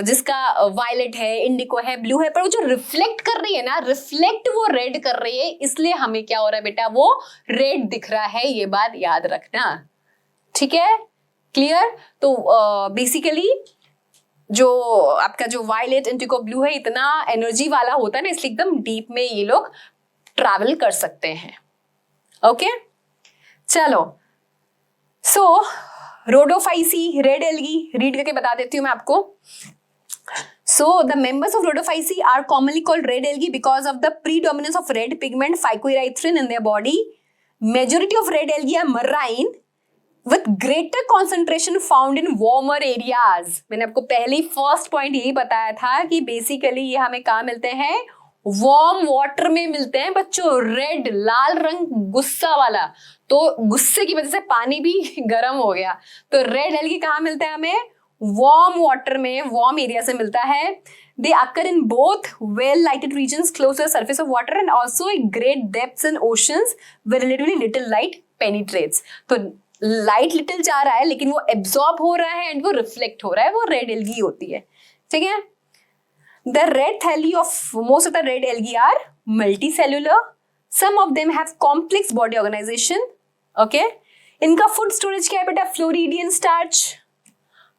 जिसका वायलेट है, इंडिको है, ब्लू है, पर वो जो रिफ्लेक्ट कर रही है ना, रिफ्लेक्ट वो रेड कर रही है, इसलिए हमें क्या हो रहा है बेटा, वो रेड दिख रहा है, ये बात याद रखना, ठीक है, क्लियर। तो बेसिकली जो आपका जो वायलेट, इंडिको, ब्लू है इतना एनर्जी वाला होता है ना, इसलिए एकदम डीप में ये लोग ट्रैवल कर सकते हैं, ओके। चलो, सो रोडोफाइसी, रेड एल्गी, रीड करके बता देती हूं मैं आपको। So the members of Rhodophyceae are commonly called red algae because of the predominance of red pigment phycoerythrin in their body. Majority of red algae are marine with greater concentration found in warmer areas. मैंने आपको पहले first point यही बताया था कि basically ये हमें कहाँ मिलते हैं, वार्म वाटर में मिलते हैं बच्चों। रेड, लाल रंग गुस्सा वाला, तो गुस्से की वजह से पानी भी गर्म हो गया, तो रेड एल्गी कहाँ मिलता है हमें, वार्म वाटर में, वार्म एरिया से मिलता है। They occur in both well-lighted regions close to the surface of water and also at great depths in oceans where relatively little light penetrates. तो लाइट लिटिल जा रहा है लेकिन वो एब्जॉर्ब हो रहा है एंड वो रिफ्लेक्ट हो रहा है, वो रेड एल्गी होती है, ठीक है। The red thalli of most of the red algae are multicellular. Some of them have complex body organization. Okay. इनका फूड स्टोरेज क्या है बेटा, floridean starch.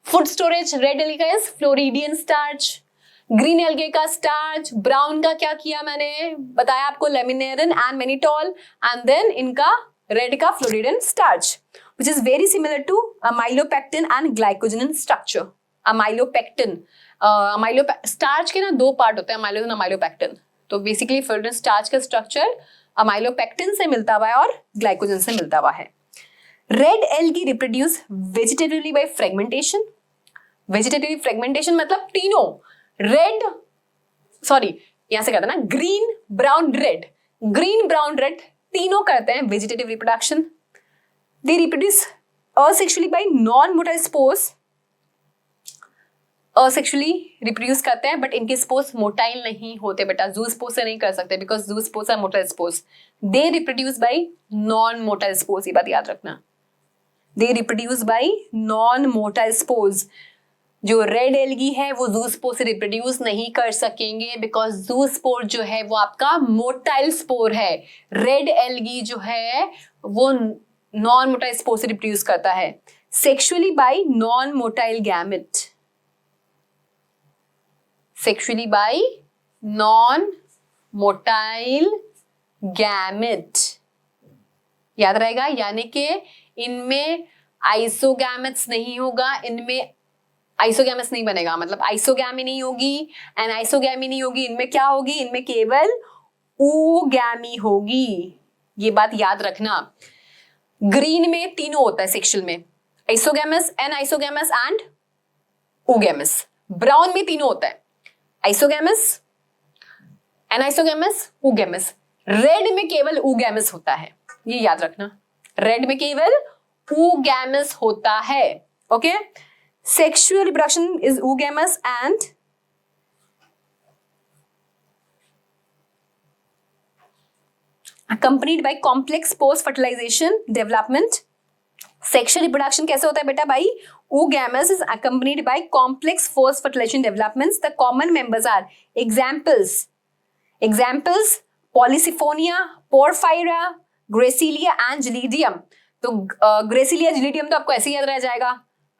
Food storage red algae का is floridean starch, green algae का starch, brown का क्या किया मैंने बताया आपको, laminarin and mannitol, and then इनका रेड का floridean starch which is very similar to amylopectin and glycogen in structure. Amylopectin, starch के ना दो पार्ट होते हैं, अमाइलोजन, अमाइलोपेक्टिन। तो बेसिकली फ्लोरिडियन स्टार्च का स्ट्रक्चर अमाइलोपेक्टिन से मिलता हुआ है और ग्लाइकोजन से मिलता हुआ है। Red algae reproduce vegetatively by fragmentation. Vegetative fragmentation मतलब तीनों रेड, सॉरी यहां से कहते हैं ना green brown red, green brown red तीनों करते हैं vegetative reproduction. They reproduce asexually by non-motile spores asexually reproduce करते हैं, बट इनके स्पोर्स मोटाइल नहीं होते बेटा, जू स्पोर्स से नहीं कर सकते because zoospores are motile spores. They reproduce by non motile spores, ये बात याद रखना। They reproduce by non motile spores. जो रेड एल्गी है वो जू स्पोर से रिप्रोड्यूस नहीं कर सकेंगे बिकॉज जू स्पोर जो है वो आपका मोटाइल स्पोर है। रेड एल्गी जो है वो नॉन मोटाइल स्पोर से रिप्रोड्यूस करता है। Sexually bye non motile gamete, sexually bye non motile gamete, याद रहेगा। यानी कि इनमें आइसोगैमेट्स नहीं होगा, इनमें आइसोगैमेट्स नहीं बनेगा, मतलब आइसोगैमी नहीं होगी एंड आइसोगैमी नहीं होगी। इनमें क्या होगी, इनमें केवल ओगैमी होगी, ये बात याद रखना। ग्रीन में तीनों होता है सेक्सुअल में, isogamous, anisogamous and oogamous. Brown में तीनों होता है, आइसोगैमस, एनाइसोगैमस, ओगैमस। रेड में केवल ओगैमस होता है, ये याद रखना। रेड में केवल ओगैमस होता है। Okay, sexual reproduction is oogamous and accompanied by complex post fertilization development। sexual reproduction कैसे होता है बेटा भाई, oogamous is accompanied by complex post fertilization developments। the common members are examples Polysiphonia, Porphyra, Gracilia and Gelidium। तो ग्रेसिलिया जिलीडियम तो आपको ऐसे ही याद रह जाएगा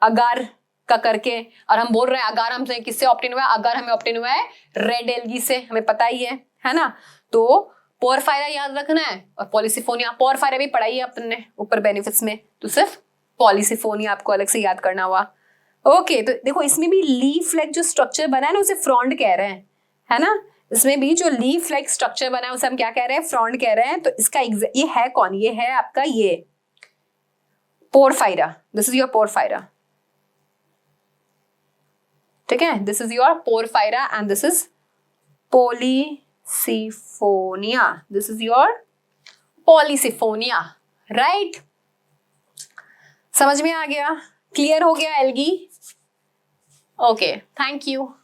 अगार का करके, और हम बोल रहे हैं अगार हमसे किससे ऑप्टेन हुआ है, अगार हमें ऑप्टेन हुआ है रेड एल्गी से, हमें पता ही है ना। तो पोरफायरा याद रखना है और पॉलिसिफोनिया, पोरफायरा भी पढ़ाई है अपने ऊपर बेनिफिट्स में, तो सिर्फ पॉलिसिफोनिया आपको अलग से याद करना हुआ। ओके, तो देखो इसमें भी लीफ लाइक जो स्ट्रक्चर बना है ना उसे फ्रॉन्ड कह रहे हैं, है ना। इसमें भी जो लीफ लाइक स्ट्रक्चर बना है उसे हम क्या कह रहे हैं, फ्रॉन्ड कह रहे हैं। तो इसका ये है कौन, ये है आपका ये porphyra, this is your porphyra, ठीक है। This is your porphyra and this is Polysiphonia, this is your Polysiphonia, right. समझ में आ गया, क्लियर हो गया एल्गी। Okay, thank you.